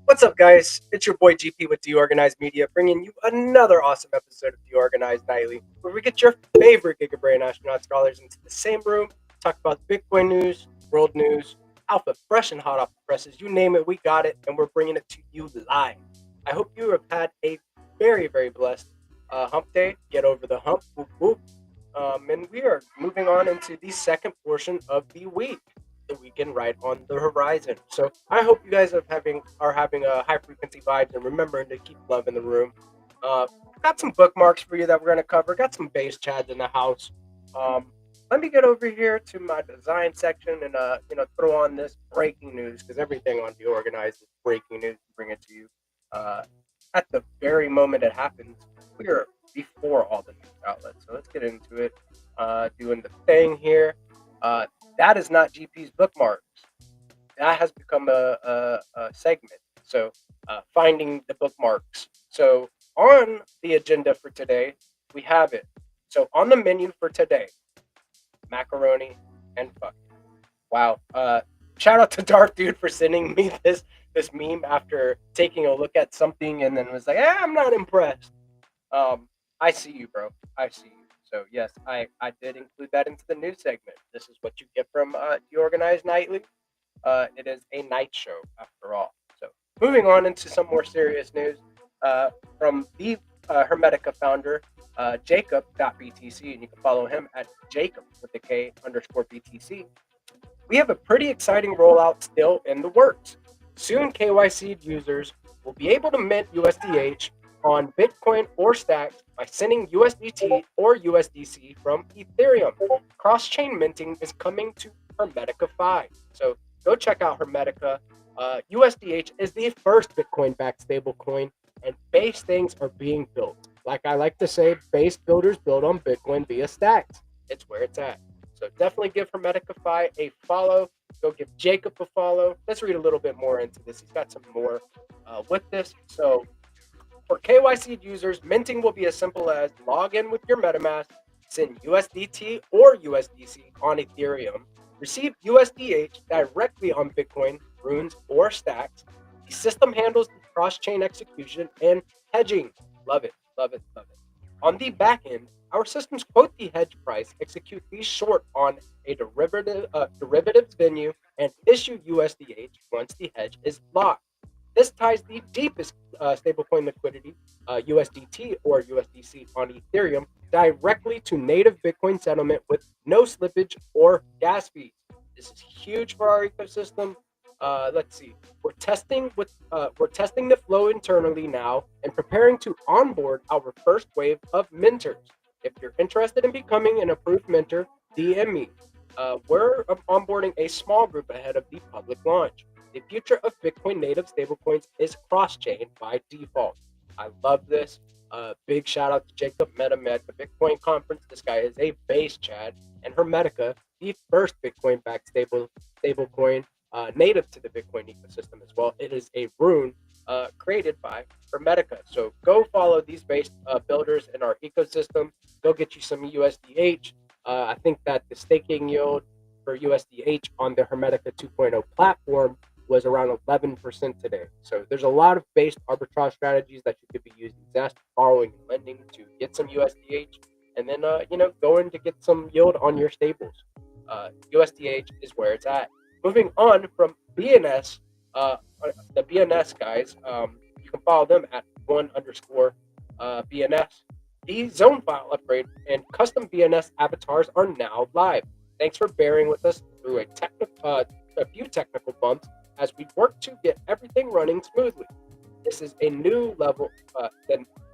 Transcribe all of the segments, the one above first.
What's up, guys? It's your boy GP with DeOrganized Media, bringing you another awesome episode of DeOrganized Nightly, where we get your favorite Giga Brain Astronaut Scholars into the same room, talk about Bitcoin news, world news, alpha fresh and hot off the presses, you name it, we got it, and we're bringing it to you live. I hope you have had a very, very blessed hump day. Get over the hump, whoop, whoop. And we are moving on into the second portion of the week, the weekend right on the horizon. So I hope you guys are having a high frequency vibes and remembering to keep love in the room. Got some bookmarks for you that we're gonna cover. Got some base chads in the house. Let me get over here to my design section and throw on this breaking news, because everything on The Organized is breaking news. Bring it to you at the very moment it happens. We are before all the news outlets, so let's get into it. Doing the thing here. That is not GP's bookmarks. That has become a segment. So finding the bookmarks. So on the agenda for today, we have it. So on the menu for today, macaroni and fuck. Wow. Shout out to Dark Dude for sending me this meme after taking a look at something and then was like, I'm not impressed. I see you, bro. I see you. So yes, I did include that into the news segment. This is what you get from DeOrganized Nightly. It is a night show after all. So moving on into some more serious news from the Hermetica founder, Jacob.btc, and you can follow him at Jacob with the K underscore BTC. We have a pretty exciting rollout still in the works. Soon, KYC users will be able to mint USDH on Bitcoin or Stacks by sending USDT or USDC from Ethereum. Cross-chain minting is coming to Hermetica 5. So go check out Hermetica. USDH is the first Bitcoin-backed stablecoin, and base things are being built. Like I like to say, base builders build on Bitcoin via Stacks. It's where it's at. So definitely give Hermeticify a follow. Go give Jacob a follow. Let's read a little bit more into this. He's got some more with this. So for KYC users, minting will be as simple as log in with your MetaMask, send USDT or USDC on Ethereum, receive USDH directly on Bitcoin, Runes, or Stacks. The system handles the cross-chain execution and hedging. Love it, love it, love it. On the back end, our systems quote the hedge price, execute these short on a derivatives venue, and issue USDH once the hedge is locked. This ties the deepest stablecoin liquidity, USDT or USDC on Ethereum, directly to native Bitcoin settlement with no slippage or gas fees. This is huge for our ecosystem. Let's see. We're testing the flow internally now and preparing to onboard our first wave of mentors. If you're interested in becoming an approved mentor, DM me. We're onboarding a small group ahead of the public launch. The future of Bitcoin native stablecoins is cross-chain by default. I love this. Big shout out to Jacob MetaMed, the Bitcoin conference. This guy is a base Chad, and Hermetica, the first Bitcoin-backed stablecoin native to the Bitcoin ecosystem as well. It is a rune created by Hermetica. So go follow these base builders in our ecosystem. Go get you some USDH. I think that the staking yield for USDH on the Hermetica 2.0 platform was around 11% today. So there's a lot of based arbitrage strategies that you could be using Zest, borrowing and lending to get some USDH, and then going to get some yield on your stables. USDH is where it's at. Moving on from BNS, the BNS guys, you can follow them at @1_BNS. The zone file upgrade and custom BNS avatars are now live. Thanks for bearing with us through a few technical bumps as we work to get everything running smoothly. This is a new level.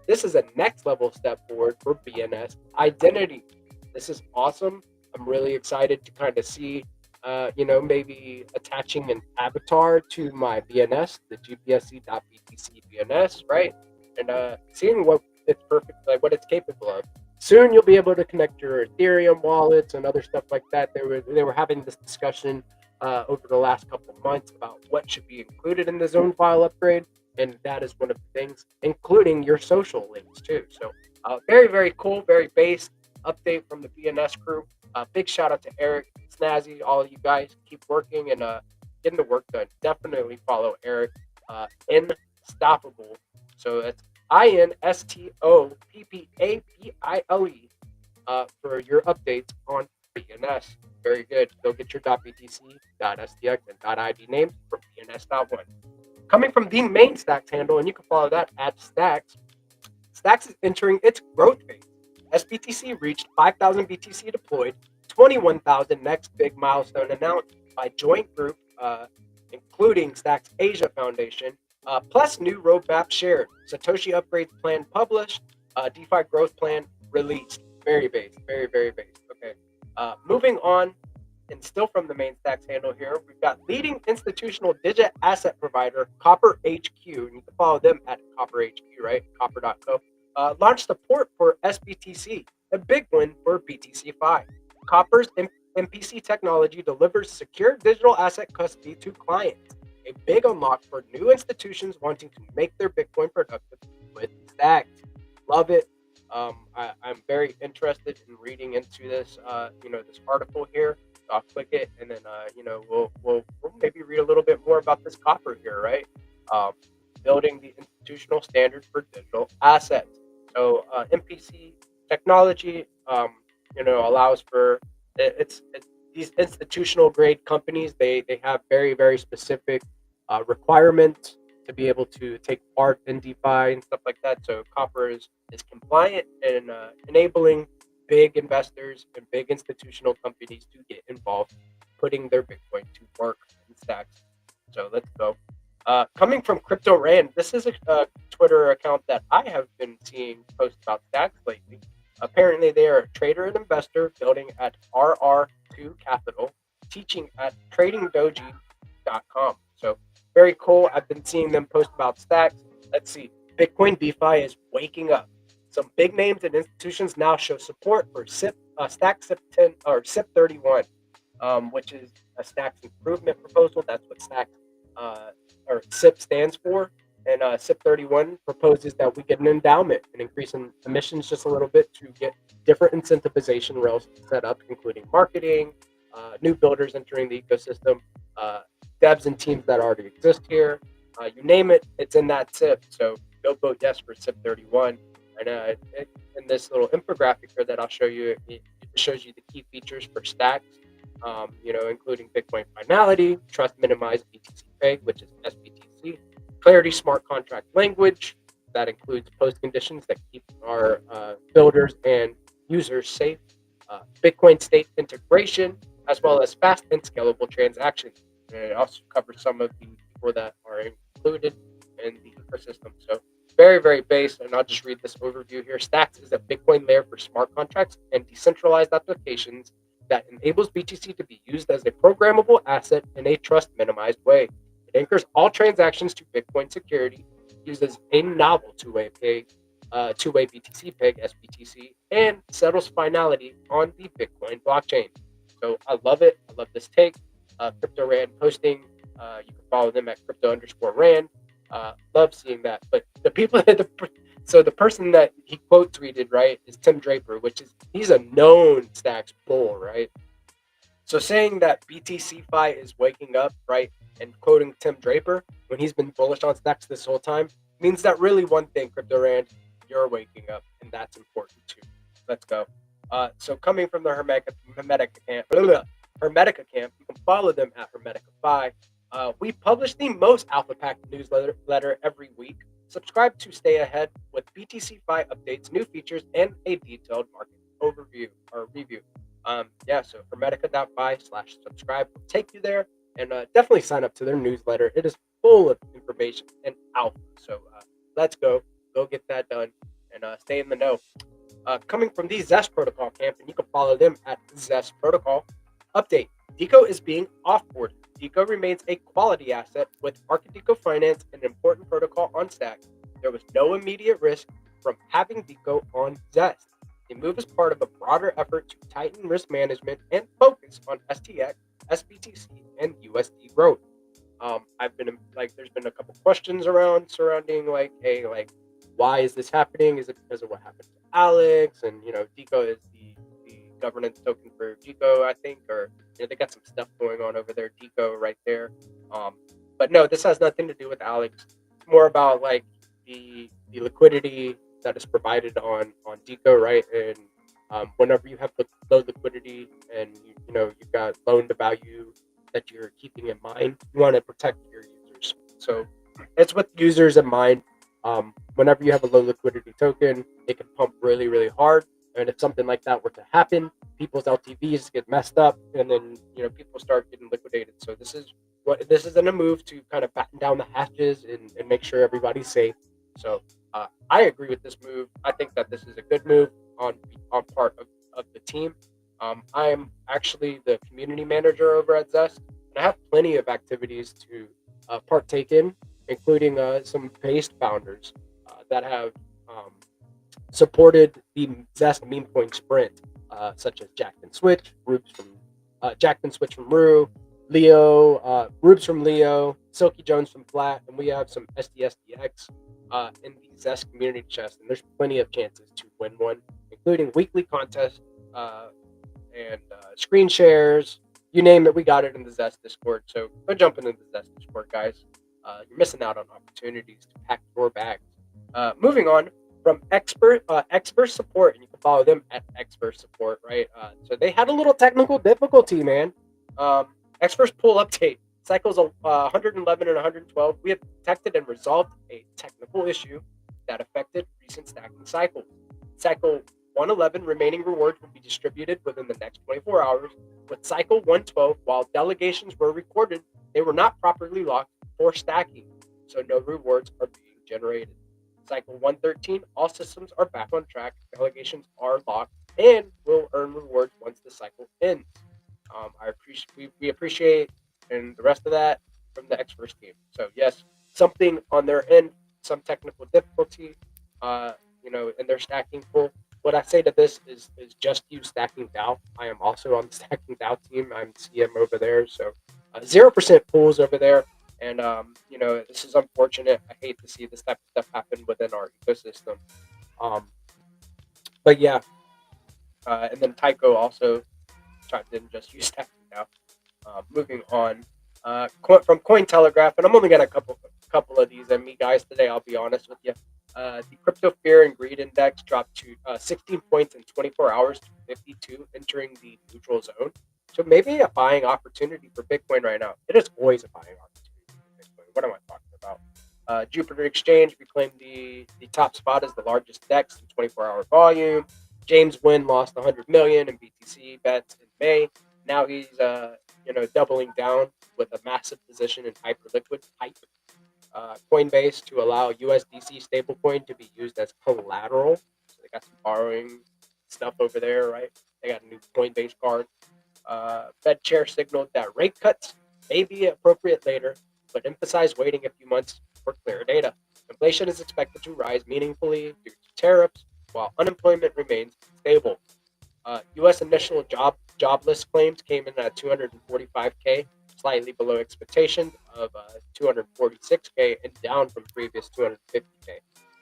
This is a next level step forward for BNS identity. This is awesome. I'm really excited to kind of see, maybe attaching an avatar to my BNS, the GPSC.BTC BNS, right? And seeing what it's perfect, like what it's capable of. Soon you'll be able to connect your Ethereum wallets and other stuff like that. They were having this discussion over the last couple of months about what should be included in the zone file upgrade, and that is one of the things, including your social links too. So very, very cool, very base update from the BNS crew. Big shout out to Eric, Snazzy, all of you guys. Keep working and getting the work done. Definitely follow Eric, Instoppable. So that's INSTOPPABILE for your updates on BNS. Very good. Go get your .btc, .stx, and .id names from BNS.1. Coming from the main Stacks handle, and you can follow that at Stacks. Stacks is entering its growth phase. SBTC reached 5,000 BTC deployed, 21,000 next big milestone announced by joint group, including Stacks Asia Foundation, plus new roadmap shared. Satoshi upgrades plan published, DeFi growth plan released. Very base, very, very base. Okay. Moving on, and still from the main Stacks handle here, we've got leading institutional digital asset provider, Copper HQ, and you can follow them at Copper HQ, right? Copper.co. Launched support for SBTC, a big win for BTC5. Copper's MPC technology delivers secure digital asset custody to clients. a big unlock for new institutions wanting to make their Bitcoin productive with Stacks. Love it. I'm very interested in reading into this, this article here. So I'll click it, and then, we'll maybe read a little bit more about this copper here, right? Um, Building the institutional standard for digital assets. So MPC technology, allows for it's these institutional grade companies. They have very very specific requirements to be able to take part in DeFi and stuff like that. So Copper is compliant and enabling big investors and big institutional companies to get involved, putting their Bitcoin to work in Stacks. So let's go. Coming from Crypto Rand, this is a Twitter account that I have been seeing post about Stacks lately. Apparently, they are a trader and investor building at RR2 Capital, teaching at tradingdoji.com. So very cool. I've been seeing them post about Stacks. Let's see. Bitcoin DeFi is waking up. Some big names and institutions now show support for Stack SIP 10 or SIP 31, which is a Stacks improvement proposal. That's what Stacks or SIP stands for. And SIP 31 proposes that we get an endowment and increase in emissions just a little bit to get different incentivization rails set up, including marketing, new builders entering the ecosystem, devs and teams that already exist here. You name it, it's in that SIP. So go vote yes for SIP 31. And in this little infographic here that I'll show you, it shows you the key features for Stacks, including Bitcoin finality, trust minimized BTC peg, which is SBTC, Clarity smart contract language that includes post conditions that keep our builders and users safe, Bitcoin state integration, as well as fast and scalable transactions. And it also covers some of the people that are included in the ecosystem. So very, very base, and I'll just read this overview here. Stacks is a Bitcoin layer for smart contracts and decentralized applications that enables BTC to be used as a programmable asset in a trust minimized way. It anchors all transactions to Bitcoin security, uses a novel two-way BTC peg (SBTC), and settles finality on the Bitcoin blockchain. So I love it. I love this take. Crypto Rand posting. You can follow them at crypto_rand. Love seeing that. But the people so the person that he quote tweeted, right, is Tim Draper, he's a known Stacks bull, right? So saying that BTC-Fi is waking up, right, and quoting Tim Draper when he's been bullish on Stacks this whole time means that really one thing, Crypto Rand, you're waking up, and that's important too. Let's go. So coming from the Hermetica camp, you can follow them at Hermetica-Fi. We publish the most alpha-packed newsletter every week. Subscribe to stay ahead with BTC-Fi updates, new features, and a detailed market overview or review. So hermetica.fi/subscribe will take you there, and definitely sign up to their newsletter. It is full of information and alpha. So let's go get that done, and stay in the know. Coming from the Zest Protocol camp, and you can follow them at Zest Protocol. Update: Deco is being offboarded. Deco remains a quality asset with Market Deco Finance, an important protocol on Stack. There was no immediate risk from having Deco on Zest. The move is part of a broader effort to tighten risk management and focus on STX, SBTC, and USD growth. There's been a couple questions surrounding why is this happening? Is it because of what happened to Alex? And Deco is the governance token for Deco, I think, or they got some stuff going on over there. Deco right there. But no, this has nothing to do with Alex. It's more about the liquidity that is provided on Deco, right? And whenever you have low liquidity and you've got loan to value that you're keeping in mind, you want to protect your users. So it's with users in mind. Whenever you have a low liquidity token, it can pump really, really hard. And if something like that were to happen, people's LTVs get messed up, and then people start getting liquidated. So this is in a move to kind of batten down the hatches and make sure everybody's safe. So I agree with this move. I think that this is a good move on part of the team. I'm actually the community manager over at Zest, and I have plenty of activities to partake in, including some based founders that have supported the Zest meme coin sprint, such as Jackman Switch, Jackman Switch from Rue, Leo, Rubes from Leo, Silky Jones from Flat, and we have some SDSDX in the Zest community chest. And there's plenty of chances to win one, including weekly contests and screen shares. You name it, we got it in the Zest Discord. So go jump into the Zest Discord, guys. You're missing out on opportunities to pack your bags. Moving on from expert support, and you can follow them at expert support, right? So they had a little technical difficulty, man. Um, Experts pull update cycles 111 and 112. We have detected and resolved a technical issue that affected recent stacking cycles. Cycle 111 remaining rewards will be distributed within the next 24 hours. With cycle 112, while delegations were recorded, they were not properly locked for stacking, so no rewards are being generated. Cycle 113, all systems are back on track, delegations are locked, and will earn rewards once the cycle ends. We appreciate and the rest of that from the experts team. So yes, something on their end, some technical difficulty, uh, in their stacking pool. What I say to this is just use stacking DAO. I am also on the stacking DAO team. I'm CM over there, so 0% pools over there. And this is unfortunate. I hate to see this type of stuff happen within our ecosystem. Um, but yeah, and then Tycho also chimed in, just use stacking DAO. Moving on, from Cointelegraph, and I'm only got a couple of these in me, guys, today. I'll be honest with you. The crypto fear and greed index dropped to 16 points in 24 hours to 52, entering the neutral zone. So maybe a buying opportunity for Bitcoin right now. It is always a buying opportunity for Bitcoin. What am I talking about? Jupiter Exchange reclaimed the top spot as the largest DEX in 24-hour volume. James Wynn lost 100 million in BTC bets in May. Now he's doubling down with a massive position in Hyperliquid Hype, Coinbase, to allow USDC stablecoin to be used as collateral. So they got some borrowing stuff over there, right? They got a new Coinbase card. Fed chair signaled that rate cuts may be appropriate later, but emphasized waiting a few months for clearer data. Inflation is expected to rise meaningfully due to tariffs, while unemployment remains stable. U.S. initial jobless claims came in at 245K, slightly below expectations of 246K and down from previous 250K.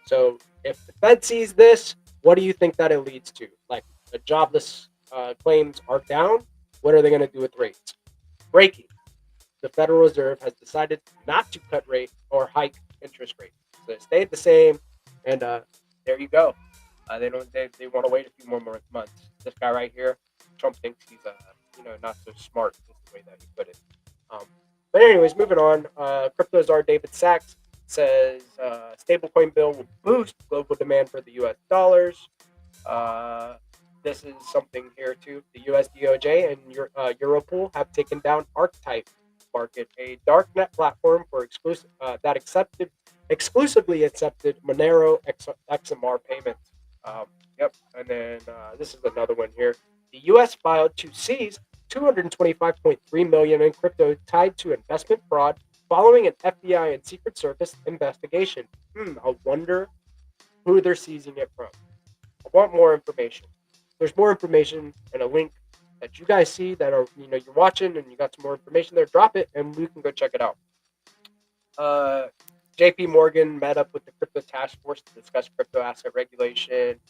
So if the Fed sees this, what do you think that it leads to? Like, the jobless claims are down. What are they going to do with rates? Breaking. The Federal Reserve has decided not to cut rate or hike interest rates. So it stayed the same, and there you go. They don't. They want to wait a few more months. This guy right here, Trump thinks he's not so smart. Is the way that he put it. But anyways, moving on. Crypto czar David Sachs says stablecoin bill will boost global demand for the U.S. dollars. This is something here too. The U.S. DOJ and Europool have taken down Archetype Market, a darknet platform for that exclusively accepted Monero XMR payments. Yep, and then this is another one here. The U.S. filed to seize 225.3 million in crypto tied to investment fraud following an FBI and Secret Service investigation. I wonder who they're seizing it from. I want more information. There's more information and a link that you guys see that are you're watching and you got some more information there. Drop it and we can go check it out. JP Morgan met up with the crypto task force to discuss crypto asset regulation.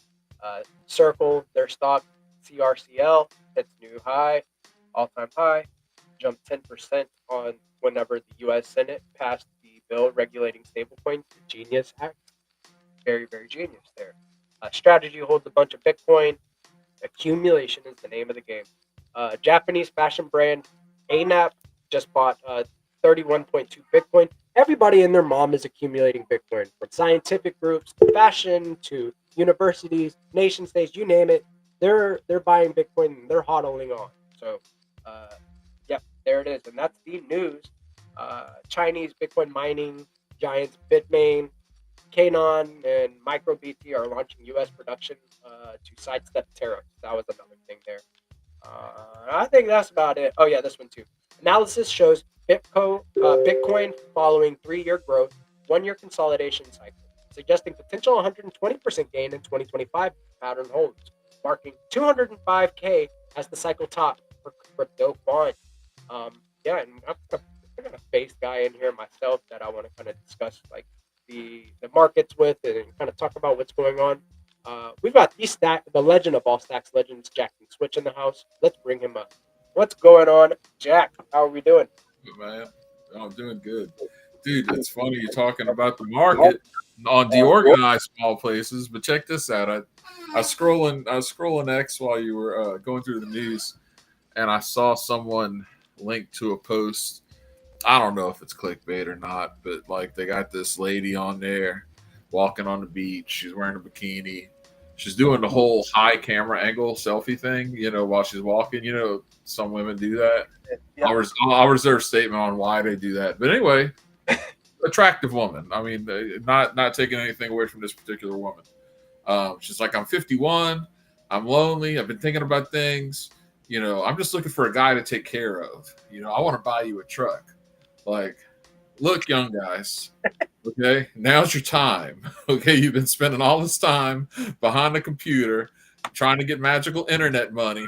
Circle, their stock, CRCL, hits new high, all-time high, jumped 10% on whenever the U.S. Senate passed the bill regulating stablecoins, the Genius Act. Very, very genius there. Strategy holds a bunch of Bitcoin. Accumulation is the name of the game. Japanese fashion brand ANAP just bought 31.2 Bitcoin. Everybody and their mom is accumulating Bitcoin, from scientific groups to fashion to universities, nation states, you name it. They're buying Bitcoin and they're hodling on. So, yep, there it is, and that's the news. Chinese Bitcoin mining giants Bitmain, Canon, and MicroBT are launching U.S. production to sidestep tariffs. That was another thing there. I think that's about it. Oh yeah, this one too. Analysis shows Bitcoin following 3-year growth, 1-year consolidation cycle, suggesting potential 120% gain in 2025 pattern holds, marking 205K as the cycle top for crypto coin. yeah, and I'm gonna face guy in here myself that I want to kind of discuss like the markets with and kind of talk about what's going on. We've got the legend of all stacks legends, Jack and Switch in the house. Let's bring him up. What's going on, Jack? How are we doing? Man. Oh, I'm doing good. Dude, it's funny you're talking about the market on deorganized small places, but check this out. I was scrolling X while you were going through the news, and I saw someone link to a post. I don't know if it's clickbait or not, but like they got this lady on there walking on the beach. She's wearing a bikini. She's doing the whole high camera angle selfie thing, while she's walking. Some women do that. Yeah, I'll reserve statement on why they do that. But anyway, attractive woman. I mean, not taking anything away from this particular woman. She's like, I'm 51. I'm lonely. I've been thinking about things. I'm just looking for a guy to take care of. I want to buy you a truck. Like, look, young guys. Okay, now's your time. Okay, you've been spending all this time behind the computer trying to get magical internet money.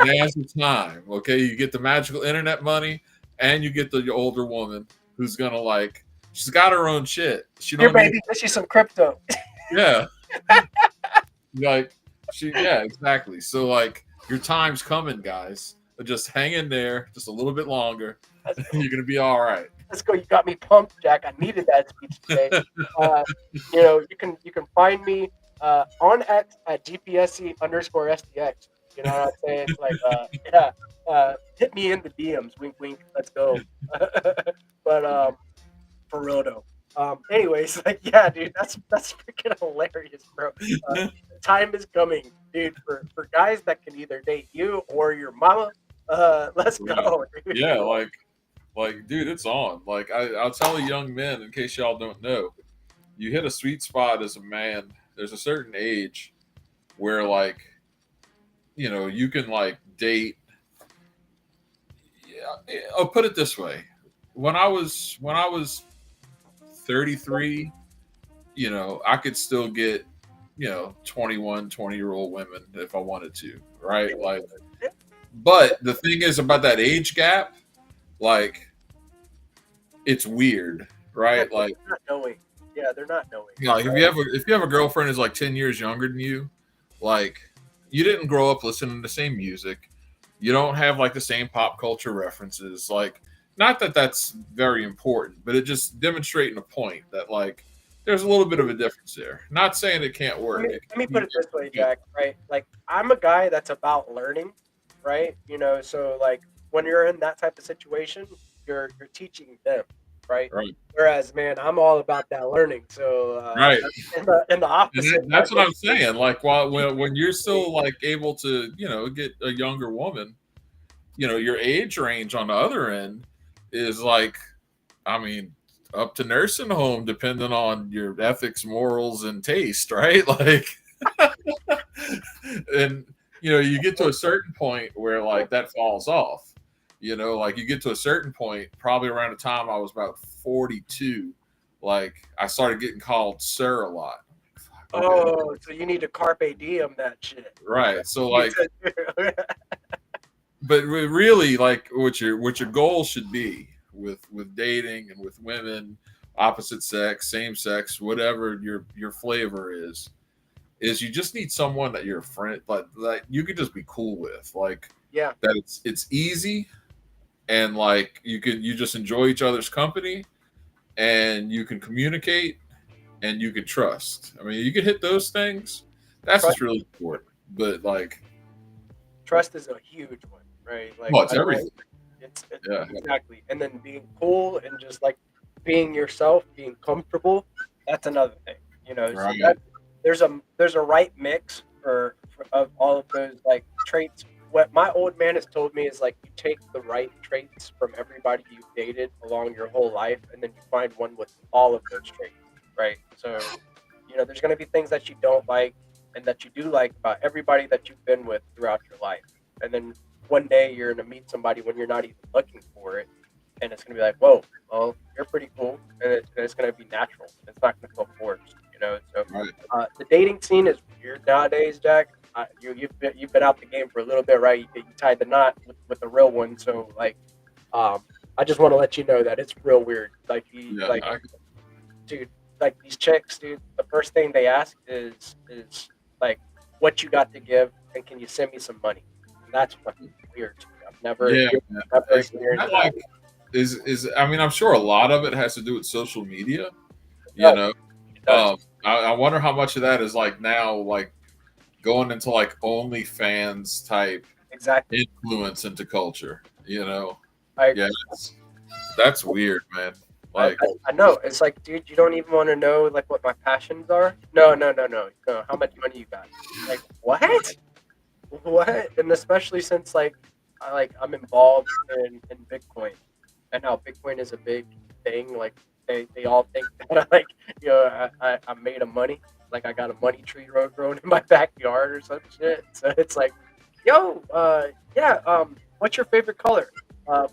Now's the time. Okay, you get the magical internet money, and you get the older woman who's gonna she's got her own shit. She here, don't need. baby. Get you some crypto. Yeah, yeah, exactly. So your time's coming, guys. Just hang in there, just a little bit longer. You're gonna be all right. Let's go. You got me pumped, Jack. I needed that speech today. You can find me on X at GPSC_SDX. You know what I'm saying? Like, hit me in the DMs. Wink, wink. Let's go. But for real though. Anyways, like, yeah, dude, that's freaking hilarious, bro. Time is coming, dude, for guys that can either date you or your mama. Let's go, dude. Yeah, dude, it's on. I'll tell the young men, in case y'all don't know, you hit a sweet spot as a man. There's a certain age where you can date. Yeah, I'll put it this way. When I was 33, I could still get 21, 20-year-old women if I wanted to, right? But the thing is about that age gap, it's weird, right? They're not knowing. Yeah, they're not knowing. If you have a girlfriend who's 10 years younger than you, you didn't grow up listening to the same music. You don't have the same pop culture references. Not that that's very important, but it just demonstrating a point that there's a little bit of a difference there. Not saying it can't work. Let me put it this way, Jack, right? I'm a guy that's about learning, right? So when you're in that type of situation, you're teaching them, right? Right. Whereas, man, I'm all about that learning. So right. In the opposite. That's what I'm saying. When you're still able to, get a younger woman, your age range on the other end is up to nursing home, depending on your ethics, morals, and taste, right? And you get to a certain point where that falls off. You get to a certain point, probably around the time I was about 42, I started getting called sir a lot. Oh, so you need to carpe diem that shit. Right. So but really what your goal should be with dating and with women, opposite sex, same sex, whatever your flavor is you just need someone that you're a friend that you could just be cool with. Yeah. That it's easy and you just enjoy each other's company and you can communicate and you can trust. I mean, you can hit those things. That's what's really important. But trust is a huge one, right? It's everything. It's exactly. And then being cool and just being yourself, being comfortable, that's another thing. Right. So there's a right mix of all of those traits. What my old man has told me is you take the right traits from everybody you've dated along your whole life, and then you find one with all of those traits, right? So, there's going to be things that you don't like and that you do like about everybody that you've been with throughout your life. And then one day you're going to meet somebody when you're not even looking for it, and it's going to be whoa, well, you're pretty cool, and it's going to be natural. It's not going to feel forced, So right. The dating scene is weird nowadays, Jack. You've been out the game for a little bit, right? You tied the knot with the real one, so I just want to let you know that it's real weird. Like Yeah, dude, like these chicks, dude. The first thing they ask is like, what you got to give, and can you send me some money? And that's fucking weird to me. I've never, yeah, man. never experienced That, that. like is I mean, I'm sure a lot of it has to do with social media. It You does. know, It does. I wonder how much of that is like now like going into like OnlyFans type Exactly. influence into culture. You know, I yeah, agree. that's weird, man. Like, I know. It's like, dude, you don't even want to know like what my passions are. No, no, no, no, no. How much money you got? Like what? What? And especially since like I'm involved in Bitcoin, and how Bitcoin is a big thing. Like they all think that I made a money. Like I got a money tree growing in my backyard or some shit. So it's like, yo, yeah, what's your favorite color?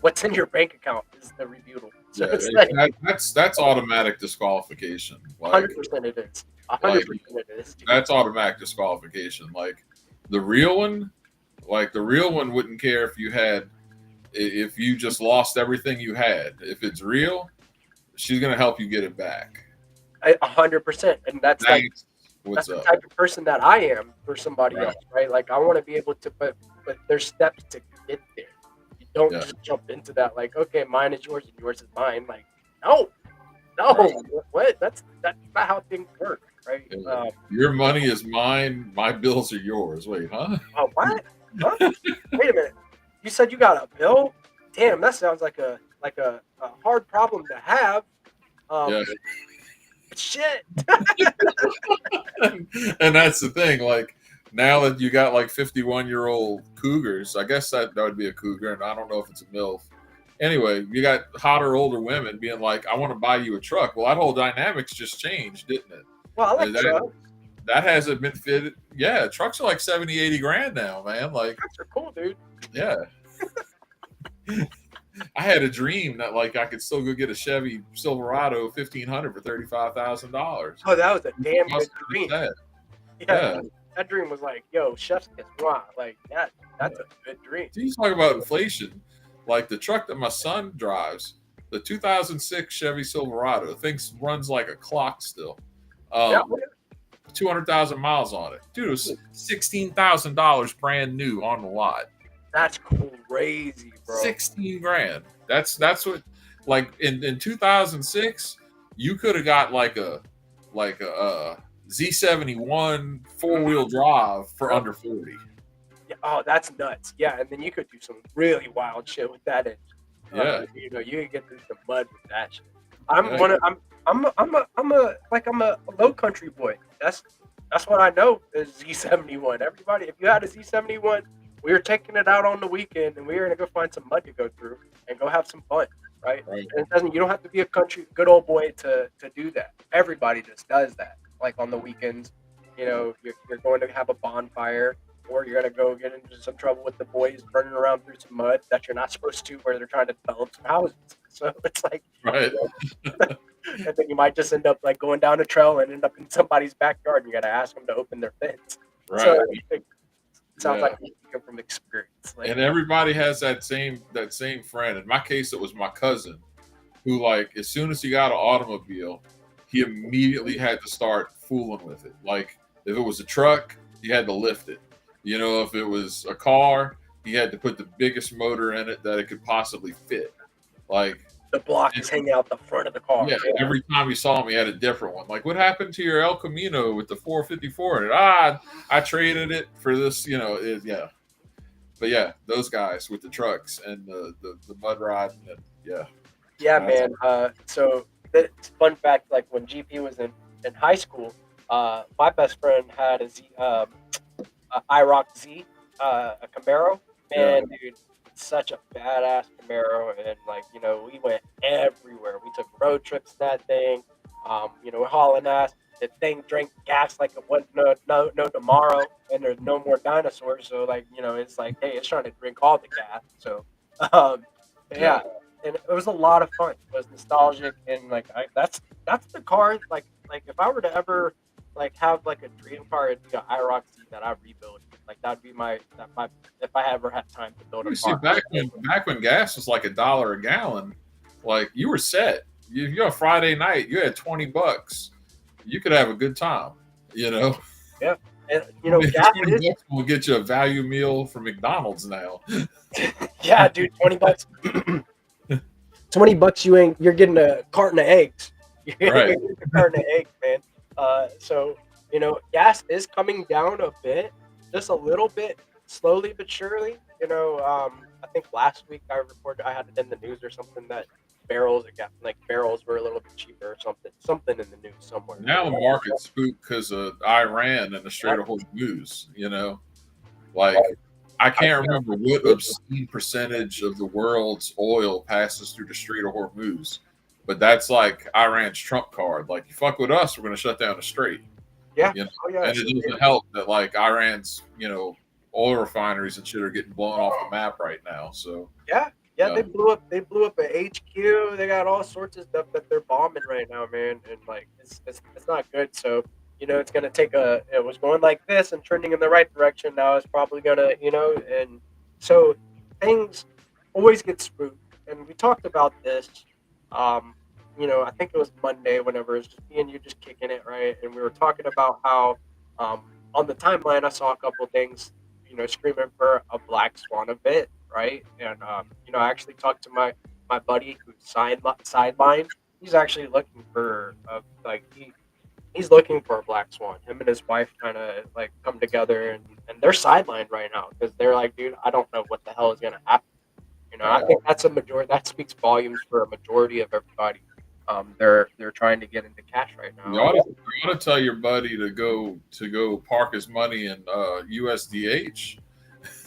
What's in your bank account is the rebuttal. So yeah, it's like that's automatic disqualification. Like, 100% it is. like 100% it is, dude. that's automatic disqualification. Like the real one, like the real one wouldn't care if you had if you just lost everything you had. If it's real, she's gonna help you get it back. 100%. And That's that's what's the up, type of person that I am for somebody right? else, right? Like I want to be able to, but there's steps to get there. You don't Yeah, just jump into that like, okay, mine is yours and yours is mine. Like, no, no, right. what? That's not how things work, right? Yeah. Your money is mine. My bills are yours. Wait, huh? Oh, what? Huh? Wait a minute. You said you got a bill? Damn, that sounds like a hard problem to have. Yeah. Um, shit. And that's the thing. Like now that you got like 51-year-old cougars, I guess that would be a cougar, and I don't know if it's a MILF. Anyway, you got hotter older women being like, "I want to buy you a truck." Well, that whole dynamics just changed, didn't it? Well, I like That trucks. that hasn't been fitted. Yeah, trucks are like 70, 80 grand now, man. Like, Trucks are cool, dude. yeah. I had a dream that like I could still go get a Chevy Silverado 1500 for $35,000. Oh, that was a damn good dream. Yeah, Yeah. that dream was like, yo, chef's kiss. Wow, like that's a good dream. So you talk about inflation. Like the truck that my son drives, the 2006 Chevy Silverado, things runs like a clock still. Yeah, 200,000 miles on it. Dude, it was $16,000 brand new on the lot. that's crazy, bro. 16 grand. That's what like in 2006 you could have got like a Z71 four-wheel drive for under 40. Yeah, oh, that's nuts. Yeah, and then you could do some really wild shit with that engine. Yeah. You could get through the mud with that shit. I'm Yeah. one of I'm a low country boy. That's what I know is Z71. Everybody, if you had a Z71, we were taking it out on the weekend and we were gonna go find some mud to go through and go have some fun, right? Right. And you don't have to be a country good old boy to do that. Everybody just does that. Like on the weekends, you're going to have a bonfire or you're gonna go get into some trouble with the boys running around through some mud that you're not supposed to, where they're trying to develop some houses. So it's like, Right. and then you might just end up like going down a trail and end up in somebody's backyard, and you gotta ask them to open their fence. Right. So it sounds Yeah. like you're speaking from experience. Like, And everybody has that same friend. In my case, it was my cousin, who like as soon as he got an automobile, he immediately had to start fooling with it. Like if it was a truck, he had to lift it. You know, if it was a car, he had to put the biggest motor in it that it could possibly fit. Like the block is hanging out the front of the car. yeah, every time you saw him, he had a different one. Like, what happened to your El Camino with the 454 in it? I traded it for this. Yeah. But yeah, those guys with the trucks and the mud riding and Yeah, man. So fun fact, like when GP was in high school, my best friend had a IROC Z, a Camaro. Man, dude, such a badass Camaro, and like we went everywhere. We took road trips in that thing. Hauling ass. The thing drank gas like it wasn't no tomorrow, and there's no more dinosaurs. So like it's like, hey, it's trying to drink all the gas. So yeah. And it was a lot of fun. It was nostalgic, and like that's the car. Like if I were to ever like have like a dream car, it'd be an IROC Z that I rebuild Like that'd be my if I ever had time to build a You see, car. back when gas was like $1 a gallon, like you were set. You're on Friday night, you had $20. You could have a good time, you know. Yeah, and gas is $20 will get you a value meal from McDonald's now. yeah, dude, $20. $20 you're getting a carton of eggs. You're Right. getting a carton of eggs, man. So gas is coming down a bit, just a little bit, slowly but surely. I think last week I had it in the news or something that barrels were a little bit cheaper or something in the news somewhere. Now the market's spooked because of Iran and the Strait of Hormuz, Like, I can't remember what obscene percentage of the world's oil passes through the Strait of Hormuz, but that's like Iran's trump card. Like, you fuck with us, we're going to shut down the strait. Yeah. Oh, yeah. And it doesn't help that, like, Iran's, oil refineries and shit are getting blown off the map right now. So, yeah, they blew up a HQ. They got all sorts of stuff that they're bombing right now, man. And like, it's not good. So, it's gonna take it was going like this and trending in the right direction. Now it's probably gonna, and so things always get spooked. And we talked about this, I think it was Monday whenever it was just me and you just kicking it, right? And we were talking about how, on the timeline, I saw a couple things, screaming for a black swan event, right? And I actually talked to my buddy who's sidelined. He's actually looking for he's looking for a black swan. Him and his wife kind of like come together, and they're sidelined right now because they're like, dude, I don't know what the hell is gonna happen. I think that's a majority. That speaks volumes for a majority of everybody. They're trying to get into cash right now. You ought to tell your buddy to go park his money in USDH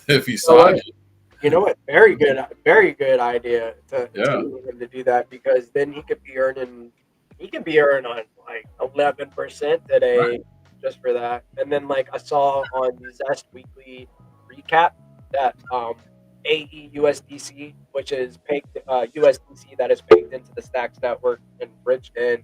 if he signs it. You know what? Very good idea to him to do that, because then he could be earning on like 11% today just for that. And then like I saw on the Zest Weekly recap that AE USDC, which is pegged USDC that is pegged into the Stacks network and bridged in,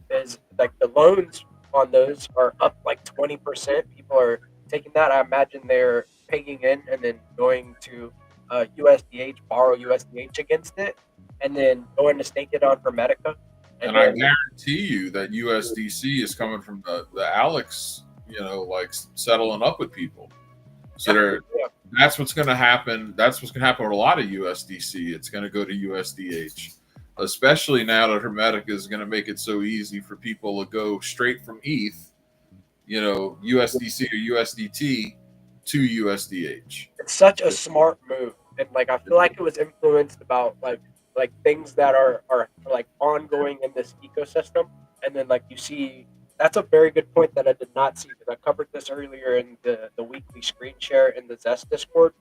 is like the loans on those are up like 20%. People are taking that. I imagine they're pegging in and then going to USDH, borrow USDH against it, and then going to stake it on Hermetica. And I guarantee you that USDC is coming from the Alex, like settling up with people. So that's what's going to happen. That's what's going to happen with a lot of USDC. It's going to go to USDH, especially now that Hermetica is going to make it so easy for people to go straight from ETH, USDC or USDT to USDH. It's such a smart move, and like I feel like it was influenced about like things that are like ongoing in this ecosystem, and then like you see. That's a very good point that I did not see, because I covered this earlier in the weekly screen share in the Zest Discord.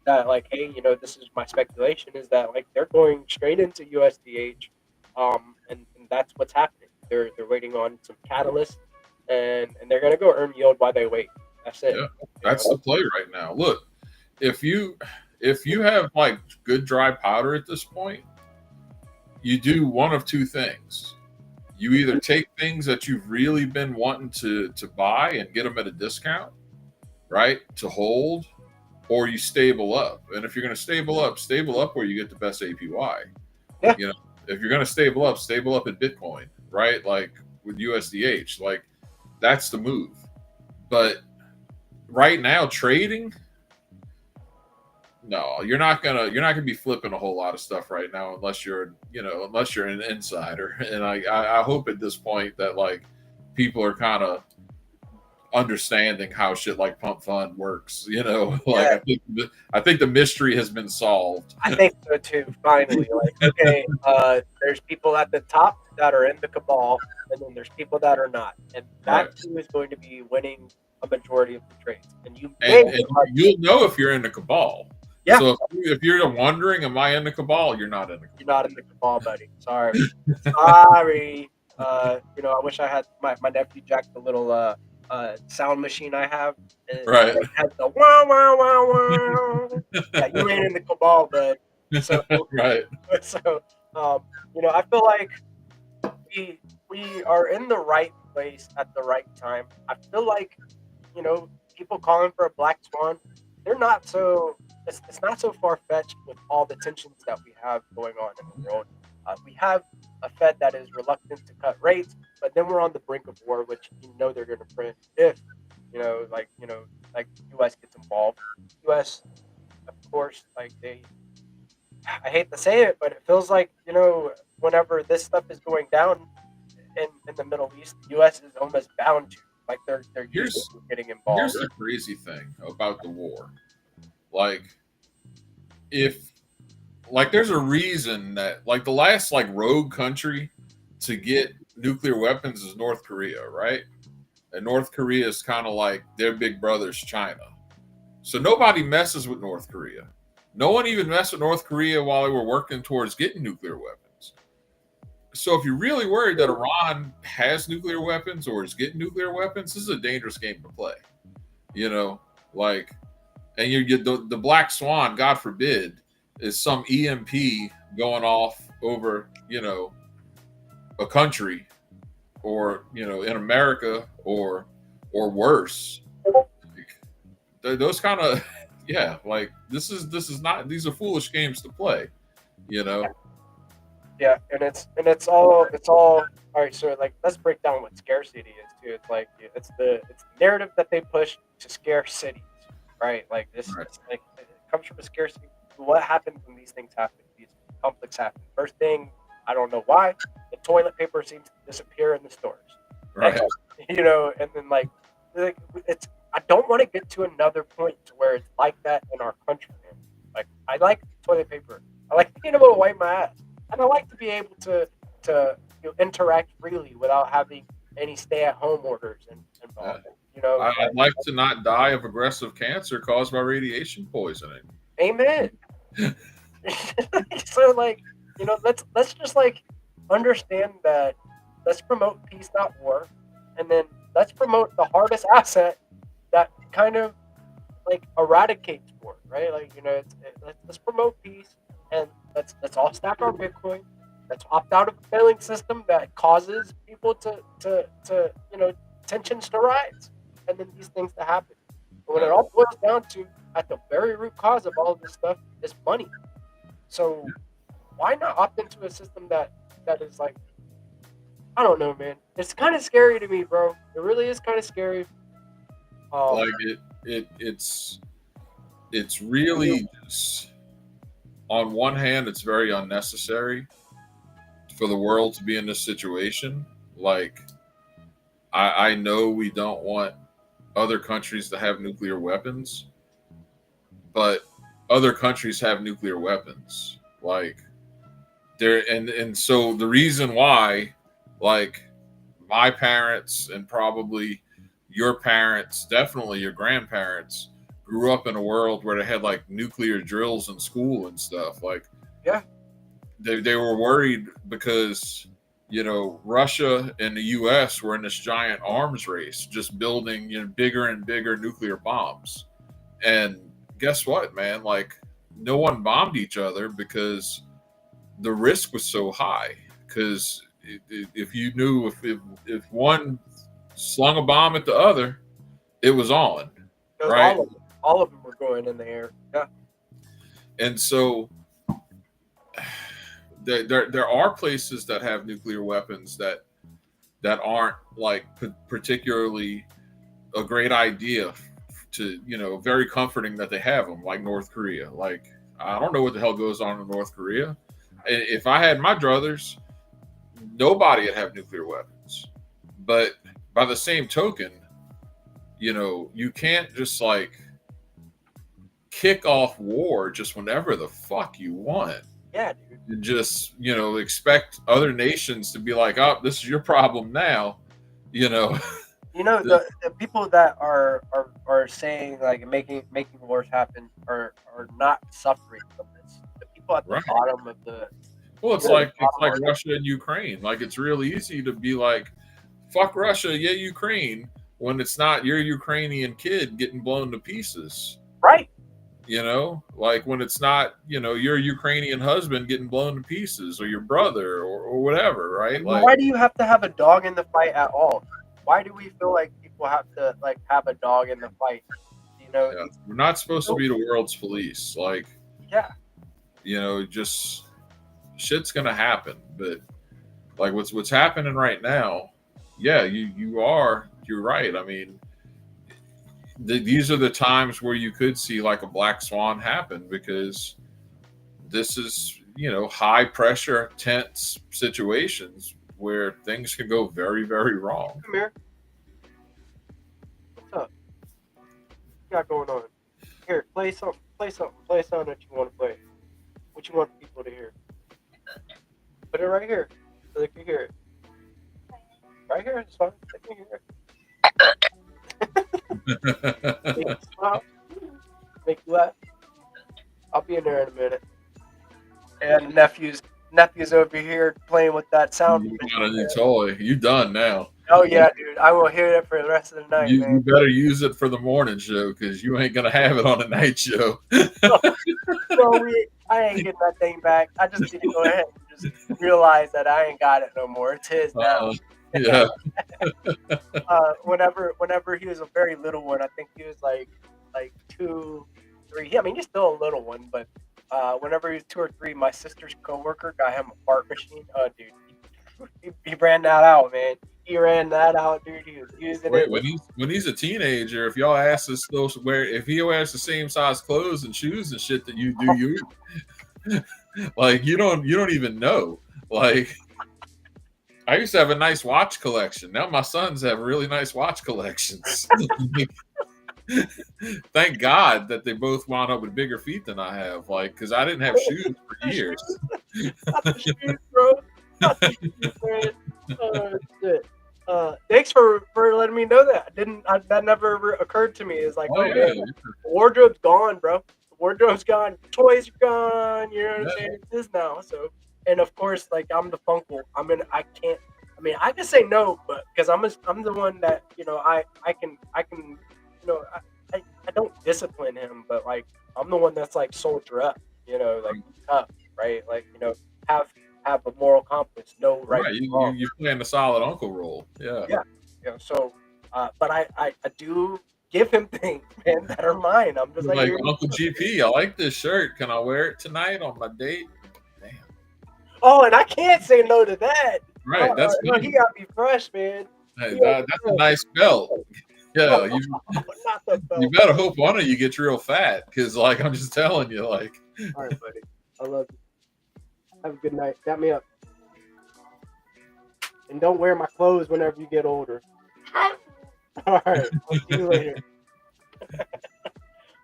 That like, hey, this is my speculation, is that like they're going straight into USDH, and that's what's happening. They're waiting on some catalyst, and they're gonna go earn yield while they wait. That's it. Yeah, that's the play right now. Look, if you have like good dry powder at this point, you do one of two things. You either take things that you've really been wanting to buy and get them at a discount, right, to hold, or you stable up. And if you're going to stable up where you get the best APY. Yeah. If you're going to stable up in Bitcoin, right, like with USDH, like that's the move. But right now, trading, no, you're not gonna be flipping a whole lot of stuff right now unless you're an insider. And I hope at this point that like people are kind of understanding how shit like Pump Fund works. I think the mystery has been solved. I think so too. Finally, like, okay, there's people at the top that are in the cabal, and then there's people that are not, and that's who is going to be winning a majority of the trades. And you'll know if you're in the cabal. Yeah. So if you're wondering, am I in the cabal? You're not in the cabal. You're not in the cabal, buddy. Sorry. Sorry. I wish I had my nephew jacked the little sound machine I have. And right. It has the wow, wow, wow, wow. Yeah, you ain't in the cabal, bud. So, right. So, I feel like we are in the right place at the right time. I feel like, people calling for a black swan, they're not so. It's not so far fetched with all the tensions that we have going on in the world. We have a Fed that is reluctant to cut rates, but then we're on the brink of war, which they're going to print if like the U.S. gets involved. U.S. of course, like they. I hate to say it, but it feels like whenever this stuff is going down in the Middle East, the U.S. is almost bound to. Like they're used Here's to getting here's involved. the crazy thing about the war. Like, if there's a reason that the last rogue country to get nuclear weapons is North Korea, right? And North Korea is kind of like their big brother's China. So nobody messes with North Korea. No one even messed with North Korea while they were working towards getting nuclear weapons. So if you're really worried that Iran has nuclear weapons or is getting nuclear weapons, this is a dangerous game to play. And you get the black swan, God forbid, is some EMP going off over, a country or, in America or worse. Those kind of, yeah, this is not, these are foolish games to play, Yeah, and it's all all right. So let's break down what scarcity is too. It's the narrative that they push to scare cities, right? Like this, Right. it comes from a scarcity. What happens when these things happen? These conflicts happen. First thing, I don't know why, the toilet paper seems to disappear in the stores. Right. And then it's. I don't want to get to another point to where it's like that in our country, man. Like I like toilet paper. I like being able to wipe my ass. And I like to be able to interact freely without having any stay-at-home orders involved. I'd like to not die of aggressive cancer caused by radiation poisoning. Amen. So let's just understand that. Let's promote peace, not war, and then let's promote the hardest asset that kind of eradicates war, right? Let's promote peace. And let's all stack our Bitcoin. Let's opt out of a failing system that causes people to tensions to rise, and then these things to happen. And when it all boils down to, at the very root cause of all of this stuff is money. So why not opt into a system that is I don't know, man. It's kind of scary to me, bro. It really is kind of scary. It's really just, on one hand, it's very unnecessary for the world to be in this situation. I know we don't want other countries to have nuclear weapons, but other countries have nuclear weapons. So the reason why, my parents and probably your parents, definitely your grandparents, grew up in a world where they had nuclear drills in school and stuff. Yeah, they were worried because Russia and the U.S. were in this giant arms race, just building bigger and bigger nuclear bombs. And guess what, man? No one bombed each other because the risk was so high. Because if you knew if one slung a bomb at the other, it was on, right? All of them were going in the air. Yeah. And so there are places that have nuclear weapons that aren't particularly a great idea to very comforting that they have them, like North Korea. I don't know what the hell goes on in North Korea. If I had my druthers, nobody would have nuclear weapons. But by the same token, you can't just kick off war just whenever the fuck you want. Yeah, dude. And just, expect other nations to be like, oh, this is your problem now. The people that are saying making wars happen are not suffering from this. The people at the bottom of the it's like Russia and Ukraine. It's real easy to be like, fuck Russia, yeah, Ukraine, when it's not your Ukrainian kid getting blown to pieces. Right. When it's not, your Ukrainian husband getting blown to pieces, or your brother, or whatever, right? Why do you have to have a dog in the fight at all? Why do we feel like people have to like have a dog in the fight? You know, Yeah, we're not supposed to be the world's police. Like, yeah, just shit's gonna happen. But like what's happening right now, yeah, you're right. I mean, these are the times where you could see like a black swan happen because this is high pressure, tense situations where things can go very, very wrong. come here. What's up? What you got going on? Here, play something. Play something. Play a song that you want to play. What you want people to hear. Put it right here so they can hear it. Right here, it's fine. They can hear it. Make you smile. Make you laugh. I'll be in there in a minute. And nephew's over here playing with that sound. You got a new toy. You done now. Oh yeah, dude. I will hear it for the rest of the night, You man. better use it for the morning show because you ain't gonna have it on the night show. No, I ain't getting that thing back. I just need to go ahead and just realize that I ain't got it no more. It's his now. Yeah. Whenever he was a very little one, I think he was like 2, 3. I mean, he's still a little one, but whenever he was 2 or 3, my sister's coworker got him a fart machine. Oh, dude, he ran that out, man. He ran that out, dude. He was using it. When he's a teenager, if y'all ask us if he wears the same size clothes and shoes and shit that you do, like you don't even know. Like I used to have a nice watch collection. Now my sons have really nice watch collections. Thank God that they both wound up with bigger feet than I have. Like, because I didn't have shoes for years. Not the shoes, bro. Not the shoes, man. Oh shit. Thanks for letting me know that. That never occurred to me. It's like, man, the wardrobe's gone, bro. The wardrobe's gone. Toys are gone. You know what I'm saying? It is now. So, and of course, like I'm the funkle. I can say no, but because I'm the one that I can I don't discipline him, but like I'm the one that's like soldier up, like tough, right? Like have a moral compass, no right. You're playing the solid uncle role, yeah. So, but I do give him things, man, that are mine. I'm just like Uncle GP. I like this shirt. Can I wear it tonight on my date? Damn. Oh, and I can't say no to that. Right, that's he got me fresh, man. Hey, that's a nice belt. Yeah, you better hope one of you gets real fat, because like I'm just telling you, like. All right, buddy. I love you. Have a good night. Got me up. And don't wear my clothes whenever you get older. All right. I'll see you later.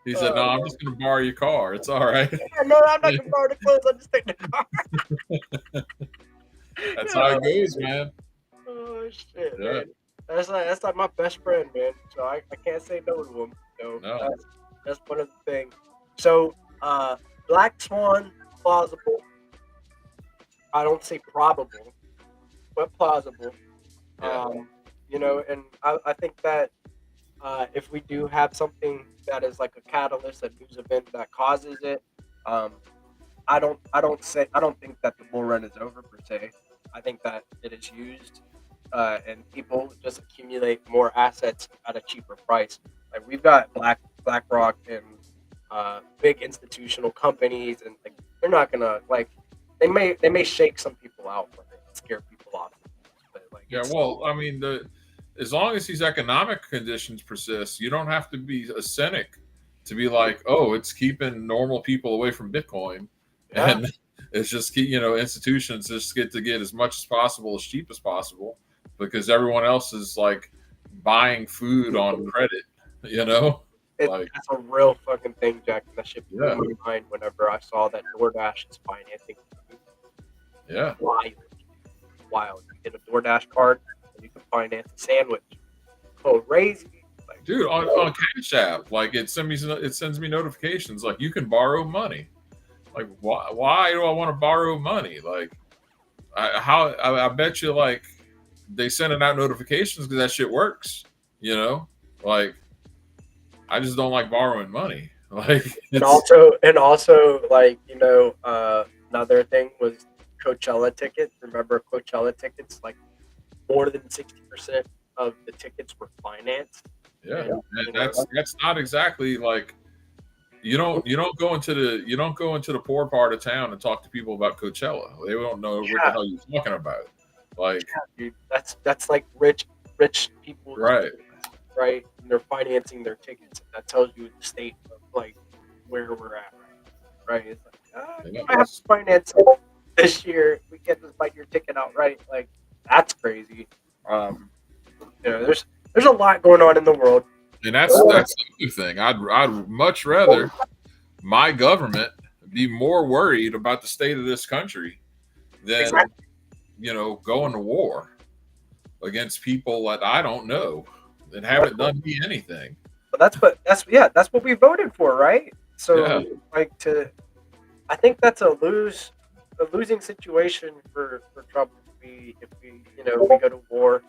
He said, "No, I'm just gonna borrow your car. It's all right." Yeah, no, I'm not gonna borrow the clothes. I'll just take the car. That's how it goes, man. Oh shit, man. That's like my best friend, man. So I can't say no to him. No. That's one of the things. So Black Swan, plausible. I don't say probable, but plausible. Yeah. And I think that if we do have something that is like a catalyst, a news event that causes it, I don't think that the bull run is over per se. I think that it is used, and people just accumulate more assets at a cheaper price. Like we've got BlackRock and big institutional companies, and like they're not gonna like they may shake some people out from it, scare people off. But like I mean as long as these economic conditions persist, you don't have to be a cynic to be like, oh, it's keeping normal people away from Bitcoin, and it's just institutions just get as much as possible, as cheap as possible, because everyone else is like buying food on credit. That's a real fucking thing, Jack. That shit blew my mind whenever I saw that DoorDash is financing. Yeah. Wild. You get a DoorDash card and you can finance a sandwich. Crazy. Like, dude, on Cash App, like it sends me notifications like you can borrow money. Like why do I want to borrow money? Like I bet you like they sending out notifications because that shit works. Like I just don't like borrowing money. Like and also like another thing was Coachella tickets. Remember Coachella tickets? Like more than 60% of the tickets were financed. Yeah, And, and that's not exactly like you don't go into the poor part of town and talk to people about Coachella. They don't know what the hell you're talking about. Like, dude, that's like rich people, right? right? And they're financing their tickets. And that tells you the state of like where we're at, right? It's like, you might have to finance this year. We can't just buy your ticket outright. Like, that's crazy. There's a lot going on in the world. And that's the other thing. I'd much rather my government be more worried about the state of this country than going to war against people that I don't know that haven't done me anything. But that's what we voted for, right? So I think that's a losing situation for Trump if we go to war,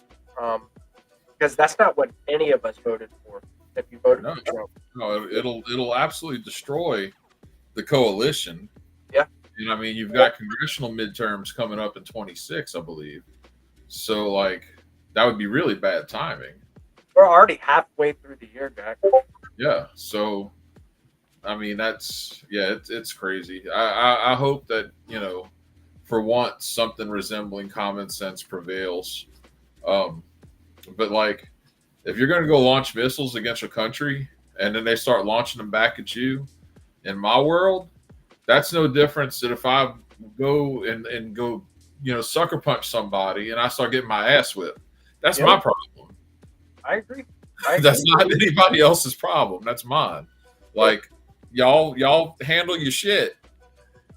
because that's not what any of us voted for. If you voted for Trump, no, it'll absolutely destroy the coalition. Yeah, and I mean you've got congressional midterms coming up in 26, I believe. So like that would be really bad timing. We're already halfway through the year, guys. Yeah, so I mean it's crazy. I hope that for once something resembling common sense prevails. But like if you're going to go launch missiles against a country and then they start launching them back at you, in my world, that's no difference than if I go and go sucker punch somebody and I start getting my ass whipped. That's my problem. I agree. That's not anybody else's problem. That's mine. Like y'all handle your shit.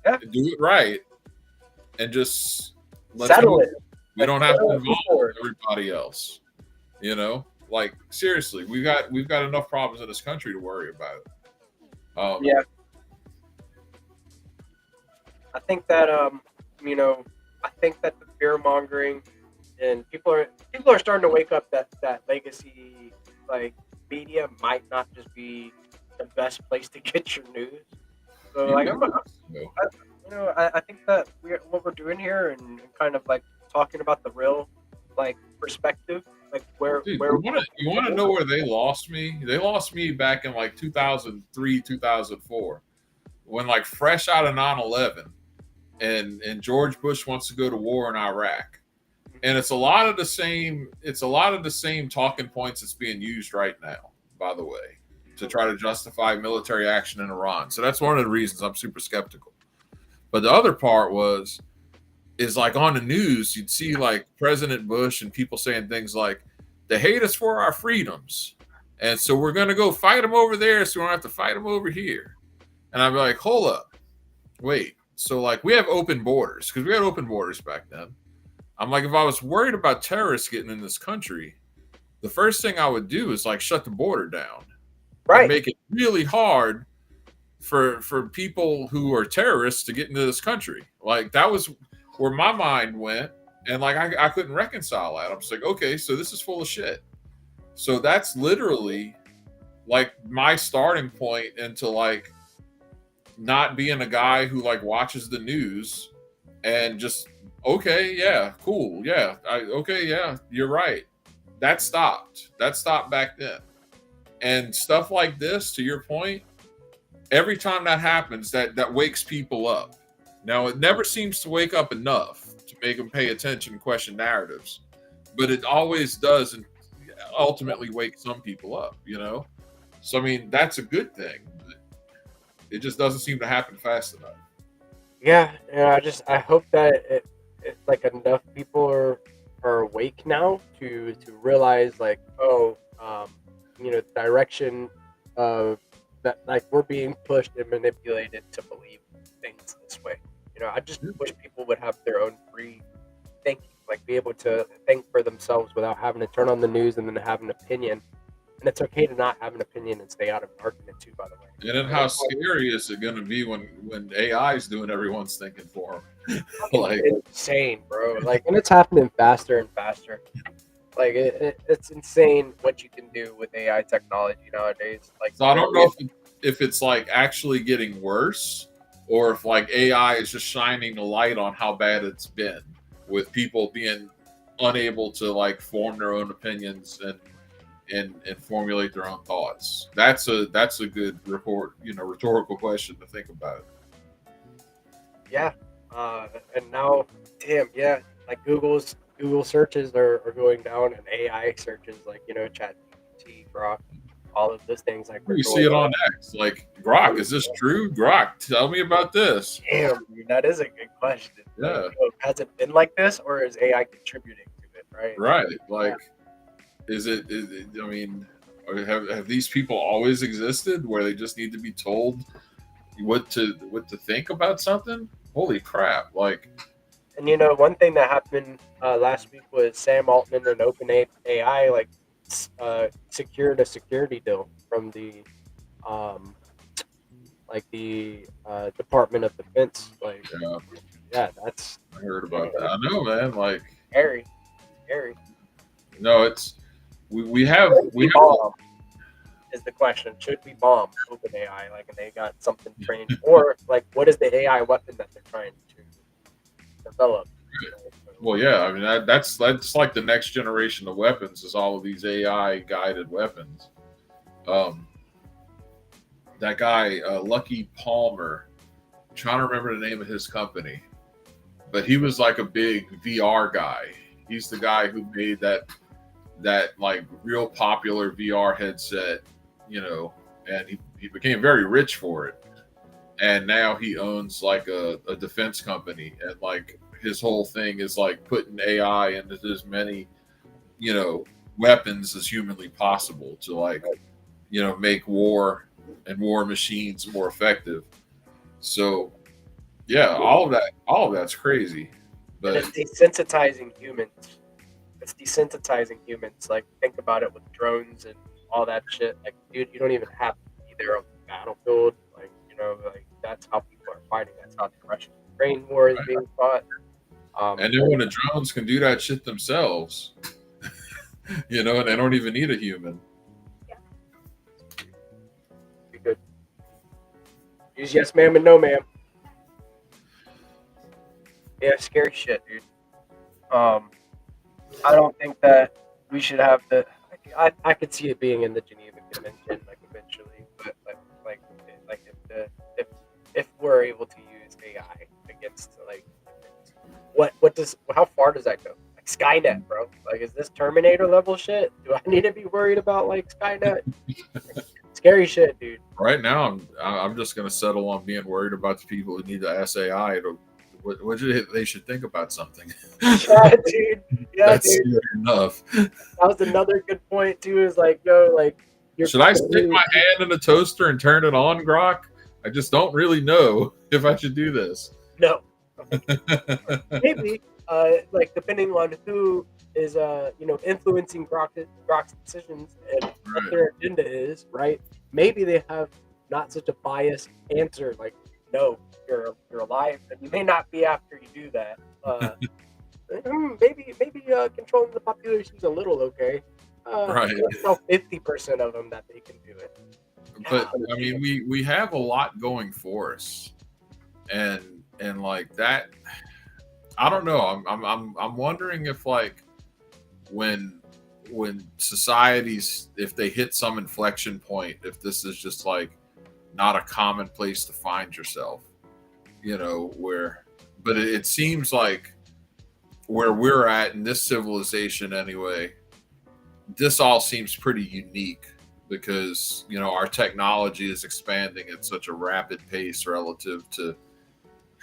Yeah. Do it right. And just settle it. We don't have to involve everybody else. Like seriously, we've got enough problems in this country to worry about. I think that I think that the fear mongering and people are starting to wake up that legacy like media might not just be the best place to get your news. So like I think that what we're doing here and kind of like talking about the real like perspective, like where you want to know where they lost me? They lost me back in like 2003, 2004, when like fresh out of 9/11, and George Bush wants to go to war in Iraq, and it's a lot of the same talking points that's being used right now, by the way, to try to justify military action in Iran. So that's one of the reasons I'm super skeptical. But the other part is like on the news, you'd see like President Bush and people saying things like, they hate us for our freedoms. And so we're going to go fight them over there so we don't have to fight them over here. And I'd be like, hold up, wait. So like we have open borders because we had open borders back then. I'm like, if I was worried about terrorists getting in this country, the first thing I would do is like shut the border down. Right. And make it really hard for people who are terrorists to get into this country. Like that was where my mind went, and like I couldn't reconcile that. I'm just like, okay, so this is full of shit. So that's literally like my starting point into like not being a guy who like watches the news and just okay, yeah, cool, yeah, okay, yeah, you're right. That stopped back then. And stuff like this, to your point, every time that happens, that wakes people up. Now, it never seems to wake up enough to make them pay attention and question narratives, but it always does and ultimately wake some people up, So, I mean, that's a good thing. It just doesn't seem to happen fast enough. Yeah, I hope that it like enough people are awake now to realize like, direction of that, like we're being pushed and manipulated to believe things this way. I just wish people would have their own free thinking, like be able to think for themselves without having to turn on the news and then have an opinion. And it's okay to not have an opinion and stay out of an argument too, by the way. And then how scary is it going to be when AI is doing everyone's thinking for them? Like insane, bro. Like, and it's happening faster and faster. Like it's insane what you can do with AI technology nowadays. Like, so I don't know if it's like actually getting worse, or if like AI is just shining the light on how bad it's been with people being unable to like form their own opinions and formulate their own thoughts. That's a good rhetorical question to think about. Yeah. And now, damn, yeah, like Google searches are going down, and AI searches, like, Chat GPT, Grok, all of those things, like, we're You see going it on up. X, like, Grok, is this true? Grok, tell me about this. Damn, dude, that is a good question. Like, Yeah, has it been like this, or is AI contributing to it? Right. right. Like, I mean, have these people always existed where they just need to be told what to think about something? Holy crap! Like, And one thing that happened last week was Sam Altman and OpenAI secured a security deal from the um, the Department of Defense. Like, yeah, yeah, that's I heard about that. I know, man. Like, scary, scary. no, it's we have Should we we have bomb is the question. Should we bomb OpenAI? Like, and they got something trained, or like, what is the AI weapon that they're trying to develop? well, yeah. I mean, that's like the next generation of weapons is all of these AI guided weapons. Um, that guy Lucky Palmer, I'm trying to remember the name of his company, but he was like a big VR guy. He's the guy who made that like real popular VR headset, and he became very rich for it. And now he owns like a defense company, and like his whole thing is like putting AI into as many, weapons as humanly possible to like, make war and war machines more effective. So yeah, all of that's crazy. And But it's desensitizing humans. It's desensitizing humans. Like, think about it with drones and all that shit. Like, dude, you don't even have to be there on the battlefield. Like, like, that's how people are fighting. That's how the Russian-Ukraine war is being fought. and then when the drones can do that shit themselves, and they don't even need a human. Be good. Use yes, ma'am, and no, ma'am. Yeah, scary shit, dude. I don't think that we should have the. I could see it being in the Geneva Convention, like, eventually, but like if we're able to use AI against, like, how far does that go? Like Skynet, bro. Like, is this Terminator level shit? Do I need to be worried about, like, Skynet? Scary shit, dude. Right now, I'm just gonna settle on being worried about the people who need to ask AI to what they should think about something. Yeah, dude. Yeah, That's dude. enough. That was another good point too. Is like, yo, like, Should I stick my hand in the toaster and turn it on, Grok? I just don't really know if I should do this. No. Maybe, like, depending on who is, influencing Grok's decisions and what their agenda is, right? Maybe they have not such a biased answer, like, no, you're alive, and you may not be after you do that. Maybe controlling the population is a little okay. Right. Tell 50% of them that they can do it. But I mean, we have a lot going for us, and like that. I don't know. I'm wondering if, like, when societies, if they hit some inflection point, if this is just like not a common place to find yourself, where. But it seems like where we're at in this civilization anyway, this all seems pretty unique because our technology is expanding at such a rapid pace relative to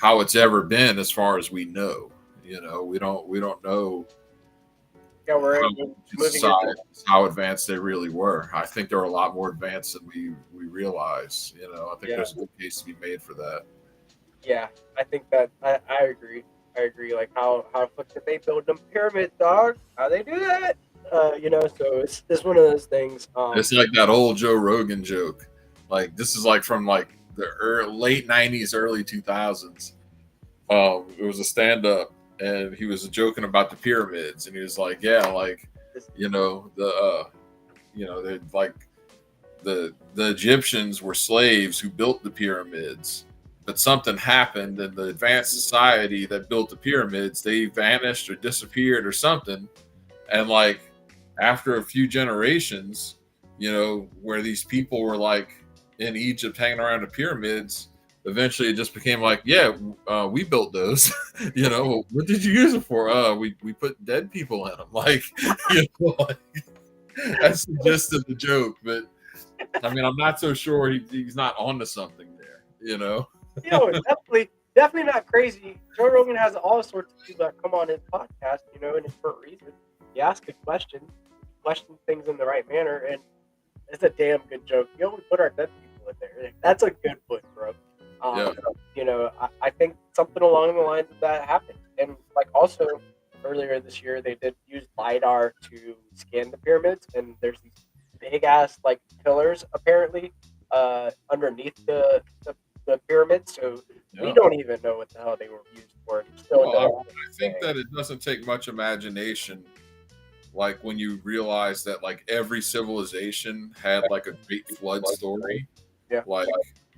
how it's ever been as far as we know. We don't know how advanced they really were. I think they're a lot more advanced than we realize. I think there's a good case to be made for that. Yeah, I think that I agree. I agree. Like, how fuck did they build them pyramids, dog? How they do that? So it's one of those things. It's like that old Joe Rogan joke. Like, this is like from like the late '90s, early 2000s. It was a stand-up, and he was joking about the pyramids, and he was like, "Yeah, like, they're like the Egyptians were slaves who built the pyramids, but something happened, and the advanced society that built the pyramids, they vanished or disappeared or something. And like after a few generations, where these people were like in Egypt hanging around the pyramids, eventually it just became like, yeah, we built those. What did you use it for? We put dead people in them. Like, like, that's the gist of the joke. But I mean, I'm not so sure he's not onto something there. Definitely not crazy. Joe Rogan has all sorts of people that come on his podcast, and it's for a reason. You ask a question things in the right manner, and it's a damn good joke. You always put our dead people in there. That's a good one, bro. I think something along the lines of that happened. And like also earlier this year, they did use LiDAR to scan the pyramids, and there's these big ass like pillars apparently underneath the pyramids. So we don't even know what the hell they were used for. I think that it doesn't take much imagination. Like when you realize that like every civilization had like a great flood story. Yeah. Like,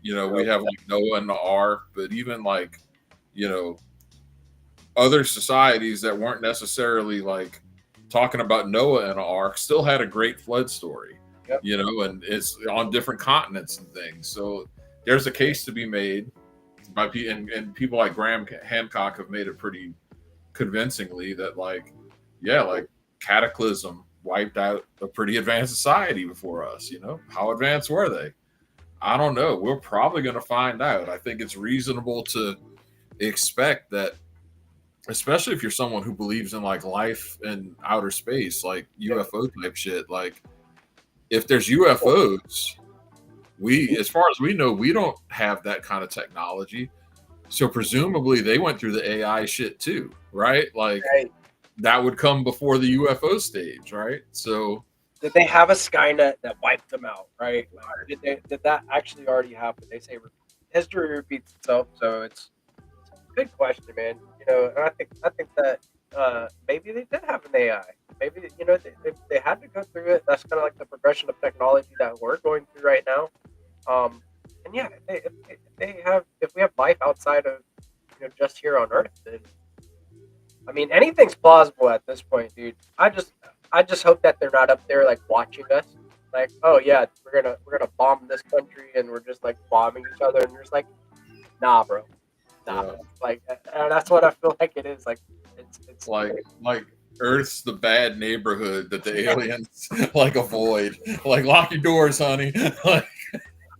we have like Noah and the Ark, but even like, other societies that weren't necessarily like talking about Noah and the Ark still had a great flood story. Yep. And it's on different continents and things. So there's a case to be made by and people like Graham Hancock have made it pretty convincingly that like cataclysm wiped out a pretty advanced society before us. How advanced were they? I don't know. We're probably going to find out. I think it's reasonable to expect that, especially if you're someone who believes in like life in outer space, like UFO type shit. Like if there's UFOs, as far as we know, we don't have that kind of technology. So presumably they went through the AI shit too, right? Like that would come before the UFO stage, right? So did they have a Skynet that wiped them out, right? Like, did that actually already happen? They say history repeats itself, so it's a good question, man. And I think that maybe they did have an AI. Maybe they had to go through it. That's kind of like the progression of technology that we're going through right now. And yeah, if we have life outside of just here on Earth, then I mean anything's plausible at this point, dude. I just hope that they're not up there like watching us, like, oh yeah, we're gonna bomb this country and we're just like bombing each other, and you're just like, nah, bro, nah. Yeah. Like that's what I feel like it is. Like it's like Earth's the bad neighborhood that the aliens like avoid. Like lock your doors, honey. Like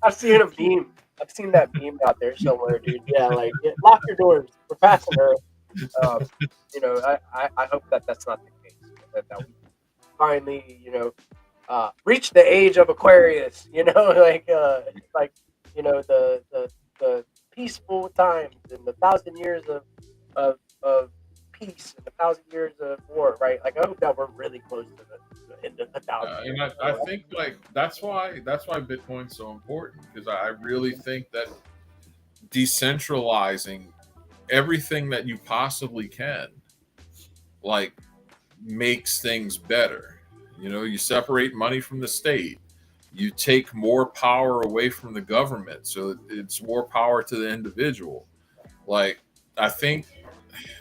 I've seen a meme. I've seen that meme out there somewhere, dude. Yeah, like lock your doors. We're passing Earth. I hope that that's not the case. That we finally, reach the age of Aquarius. The peaceful times and the 1,000 years of peace and the 1,000 years of war. Right? Like I hope that we're really close to the end of the 1,000. And I think like that's why Bitcoin's so important, because I really think that decentralizing everything that you possibly can like makes things better. You separate money from the state, you take more power away from the government, so it's more power to the individual. Like I think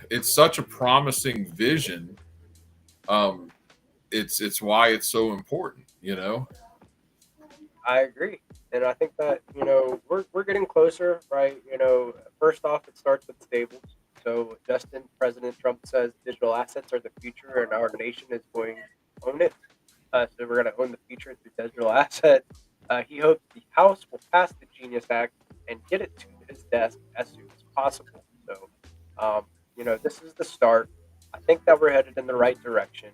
it's such a promising vision. It's why it's so important. I agree, and I think that we're getting closer, right? First off, it starts with stables. So President Trump says digital assets are the future, and our nation is going to own it. So we're going to own the future through digital assets. He hopes the House will pass the Genius Act and get it to his desk as soon as possible. So, this is the start. I think that we're headed in the right direction.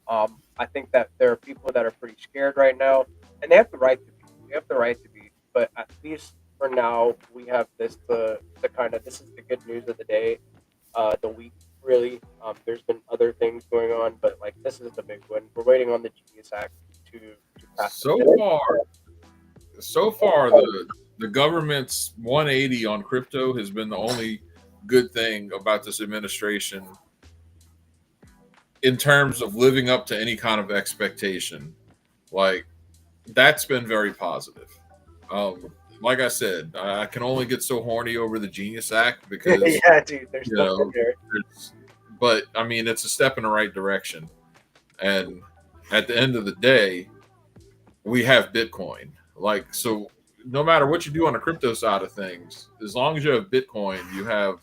I think that there are people that are pretty scared right now, and they have the right to be. They have the right to be. But at least for now, we have this this is the good news of the day, the week really. There's been other things going on, but like this is the big one. We're waiting on the Genius Act to pass. So far, the government's 180 on crypto has been the only good thing about this administration in terms of living up to any kind of expectation. Like that's been very positive. like I said, I can only get so horny over the Genius Act because Yeah, dude, there's you stuff in know, there. but I mean, it's a step in the right direction. And at the end of the day, we have Bitcoin. Like, so no matter what you do on the crypto side of things, as long as you have Bitcoin, you have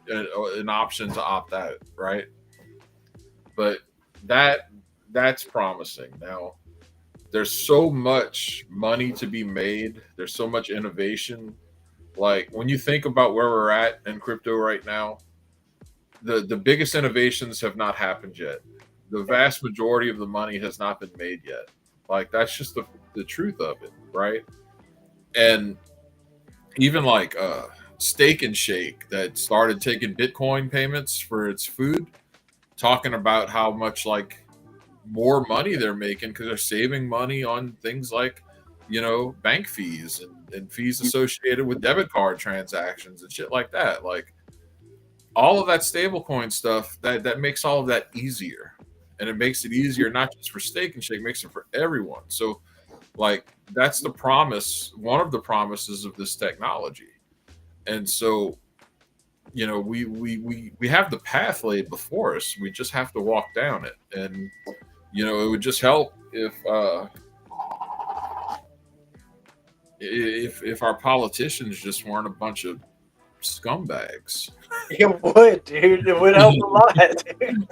an option to opt out, right? But that that's promising. Now, there's so much money to be made. There's so much innovation. Like when you think about where we're at in crypto right now, the biggest innovations have not happened yet. The vast majority of the money has not been made yet. Like that's just the truth of it, right? And even like Steak and Shake that started taking Bitcoin payments for its food, talking about how much like more money they're making because they're saving money on things like bank fees and fees associated with debit card transactions and shit like that. Like all of that stablecoin stuff that makes all of that easier, and it makes it easier not just for Steak and Shake, makes it for everyone. So like that's the promise, one of the promises of this technology. And so we have the path laid before us. We just have to walk down it. And it would just help if our politicians just weren't a bunch of scumbags. It would, dude. It would help a lot, dude.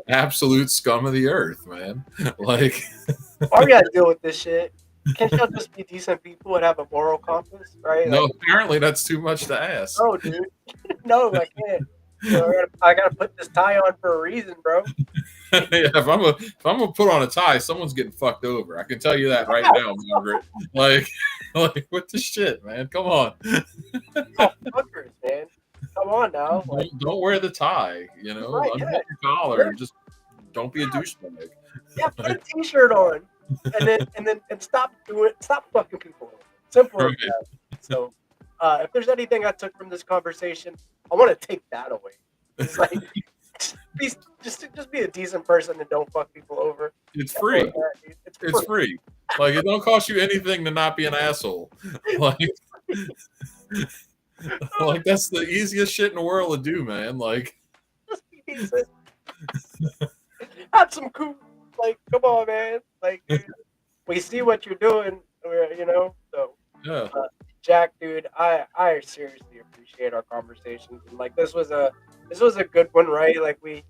Absolute scum of the earth, man. Like, Why we gotta deal with this shit? Can't y'all just be decent people and have a moral compass, right? no, Like, apparently that's too much to ask. no, dude. No, I can't. I gotta put this tie on for a reason, bro. Yeah, if I'm gonna put on a tie, someone's getting fucked over. I can tell you that right now, Margaret. Like, like what the shit, man? Come on. Oh, fuckers, man. Come on now. Like, Don't wear the tie. right, Unbutton yeah. your collar and just don't be a douchebag. Yeah, put a t-shirt on. And stop fucking people. Simple as Right. that. So if there's anything I took from this conversation, I want to take that away. It's like just be a decent person and don't fuck people over. It's free. It's It's free. Like it don't cost you anything to not be an asshole. Like, like that's the easiest shit in the world to do, man. Like, Just be decent. Have some cool. Like, come on, man. Like, dude, we see what you're doing. So yeah. Jack, dude, I seriously appreciate our conversations. And like this was a good one, right? Like we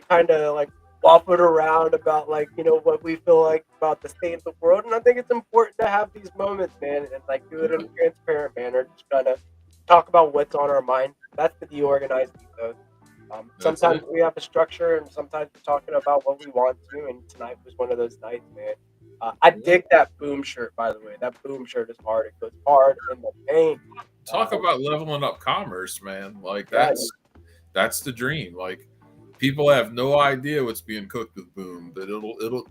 kind of like waffled around about like what we feel like about the state of the world, and I think it's important to have these moments, man, and like do it in a transparent manner, just kind of talk about what's on our mind. That's the deorganized ethos. Sometimes we have a structure, and sometimes we're talking about what we want to. And tonight was one of those nights, man. I dig that boom shirt, by the way. That boom shirt is hard. It goes hard in the paint. Talk about leveling up commerce, man. Like Yeah, that's the dream. Like people have no idea what's being cooked with Boom, but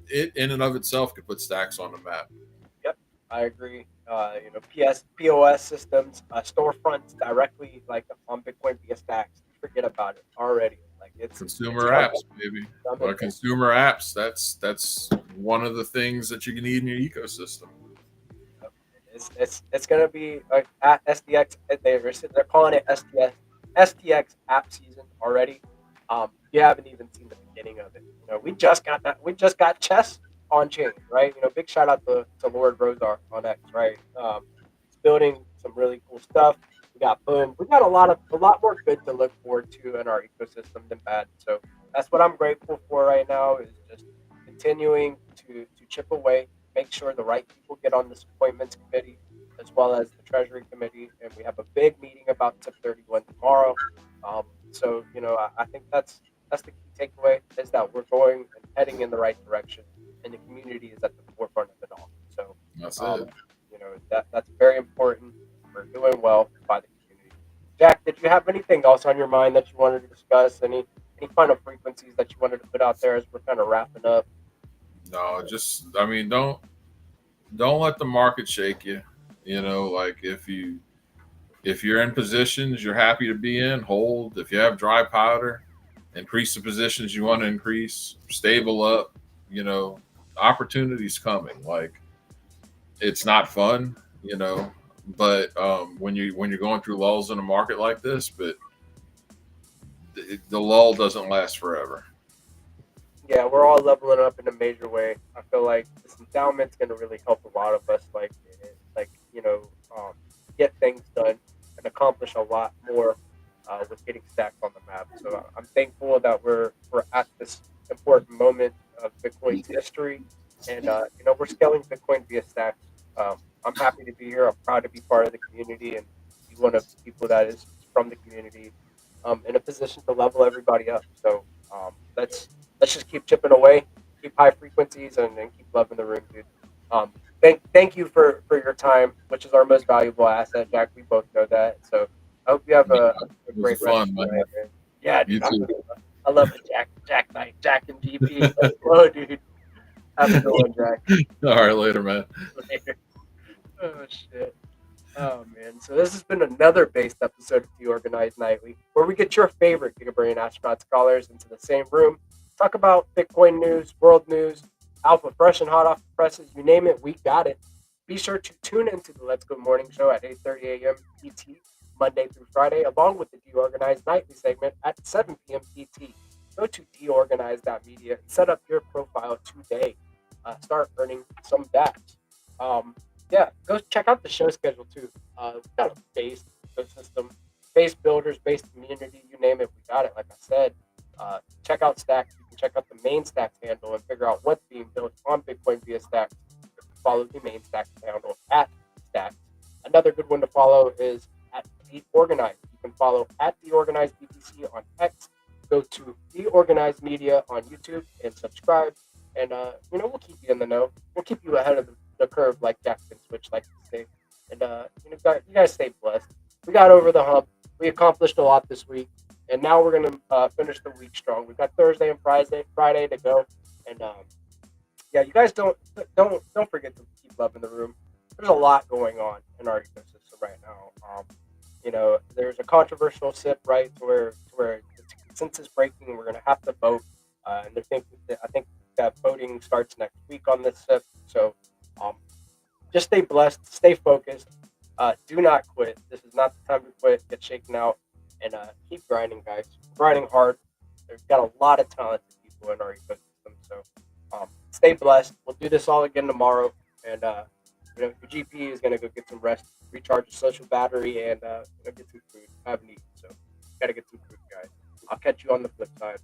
it in and of itself could put Stacks on the map. Yep, I agree. POS systems, storefronts directly like on Bitcoin via Stacks. Forget about it already. Like it's Consumer apps, baby. Or consumer apps. That's one of the things that you need in your ecosystem. It's gonna be like at SDX. They're calling it STX app season already. You haven't even seen the beginning of it. We just got that. We just got chess on chain, right? Big shout out to Lord Rosar on X, right? It's building some really cool stuff. We got Boom. We got a lot more good to look forward to in our ecosystem than bad. So that's what I'm grateful for right now is just continuing to chip away, make sure the right people get on this appointments committee as well as the treasury committee, and we have a big meeting about TIP 31 tomorrow. So I think that's the key takeaway is that we're going and heading in the right direction, and the community is at the forefront of it all. So that's it. That's very important. We're doing well by the community. Jack, did you have anything else on your mind that you wanted to discuss? Any final frequencies that you wanted to put out there as we're kind of wrapping up? No, just I mean, don't let the market shake you. Like if you're in positions you're happy to be in, hold. If you have dry powder, increase the positions you want to increase, stable up. Opportunities coming. Like it's not fun, you know. But when you're going through lulls in a market like this, but the lull doesn't last forever. Yeah, we're all leveling up in a major way. I feel like this endowment's going to really help a lot of us, like get things done and accomplish a lot more with getting stacks on the map. So I'm thankful that we're at this important moment of Bitcoin's history, and we're scaling Bitcoin via stacks. I'm happy to be here. I'm proud to be part of the community and be one of the people that is from the community, in a position to level everybody up. So let's just keep chipping away, keep high frequencies, and keep loving the room, dude. Thank you for your time, which is our most valuable asset, Jack. We both know that. So I hope you have Yeah, a it was a great rest fun, of the man. night, man. Yeah, You dude. too. I love it, Jack night, Jack and GP. Let's go, dude. Have a good one, Jack. All right, later, man. Later. Oh shit. Oh man, so this has been another based episode of DeOrganized Nightly, where we get your favorite Giga Brain Astronaut Scholars into the same room, talk about Bitcoin news, world news, alpha fresh and hot off the presses, you name it, we got it. Be sure to tune into the Let's Go Morning Show at 8:30 a.m. PT, Monday through Friday, along with the DeOrganized Nightly segment at 7 p.m. PT. Go to deorganized.media and set up your profile today. Start earning some DApps. Yeah, go check out the show schedule too. We got a base ecosystem, base builders, base community, you name it, we got it. Like I said, check out Stacks. You can check out the main Stacks handle and figure out what's being built on Bitcoin via Stacks. Follow the main Stacks handle at Stacks. Another good one to follow is at The Organized. You can follow at The Organized BTC on X. Go to DeOrganized Media on YouTube and subscribe. And we'll keep you in the know. We'll keep you ahead of the curve, like Jackson Switch likes to say. And you guys stay blessed. We got over the hump. We accomplished a lot this week, and now we're gonna finish the week strong. We've got Thursday and Friday to go, and yeah, you guys don't forget to keep loving the room. There's a lot going on in our ecosystem right now. There's a controversial SIP, right, to where it's consensus breaking, and we're gonna have to vote. And I think that voting starts next week on this SIP. So um, just stay blessed, stay focused. Do not quit. This is not the time to quit. Get shaken out, and keep grinding, guys. Grinding hard. We've got a lot of talented people in our ecosystem. So stay blessed. We'll do this all again tomorrow, and your GP is gonna go get some rest, recharge your social battery, and get some food. I haven't eaten, so gotta get some food, guys. I'll catch you on the flip side.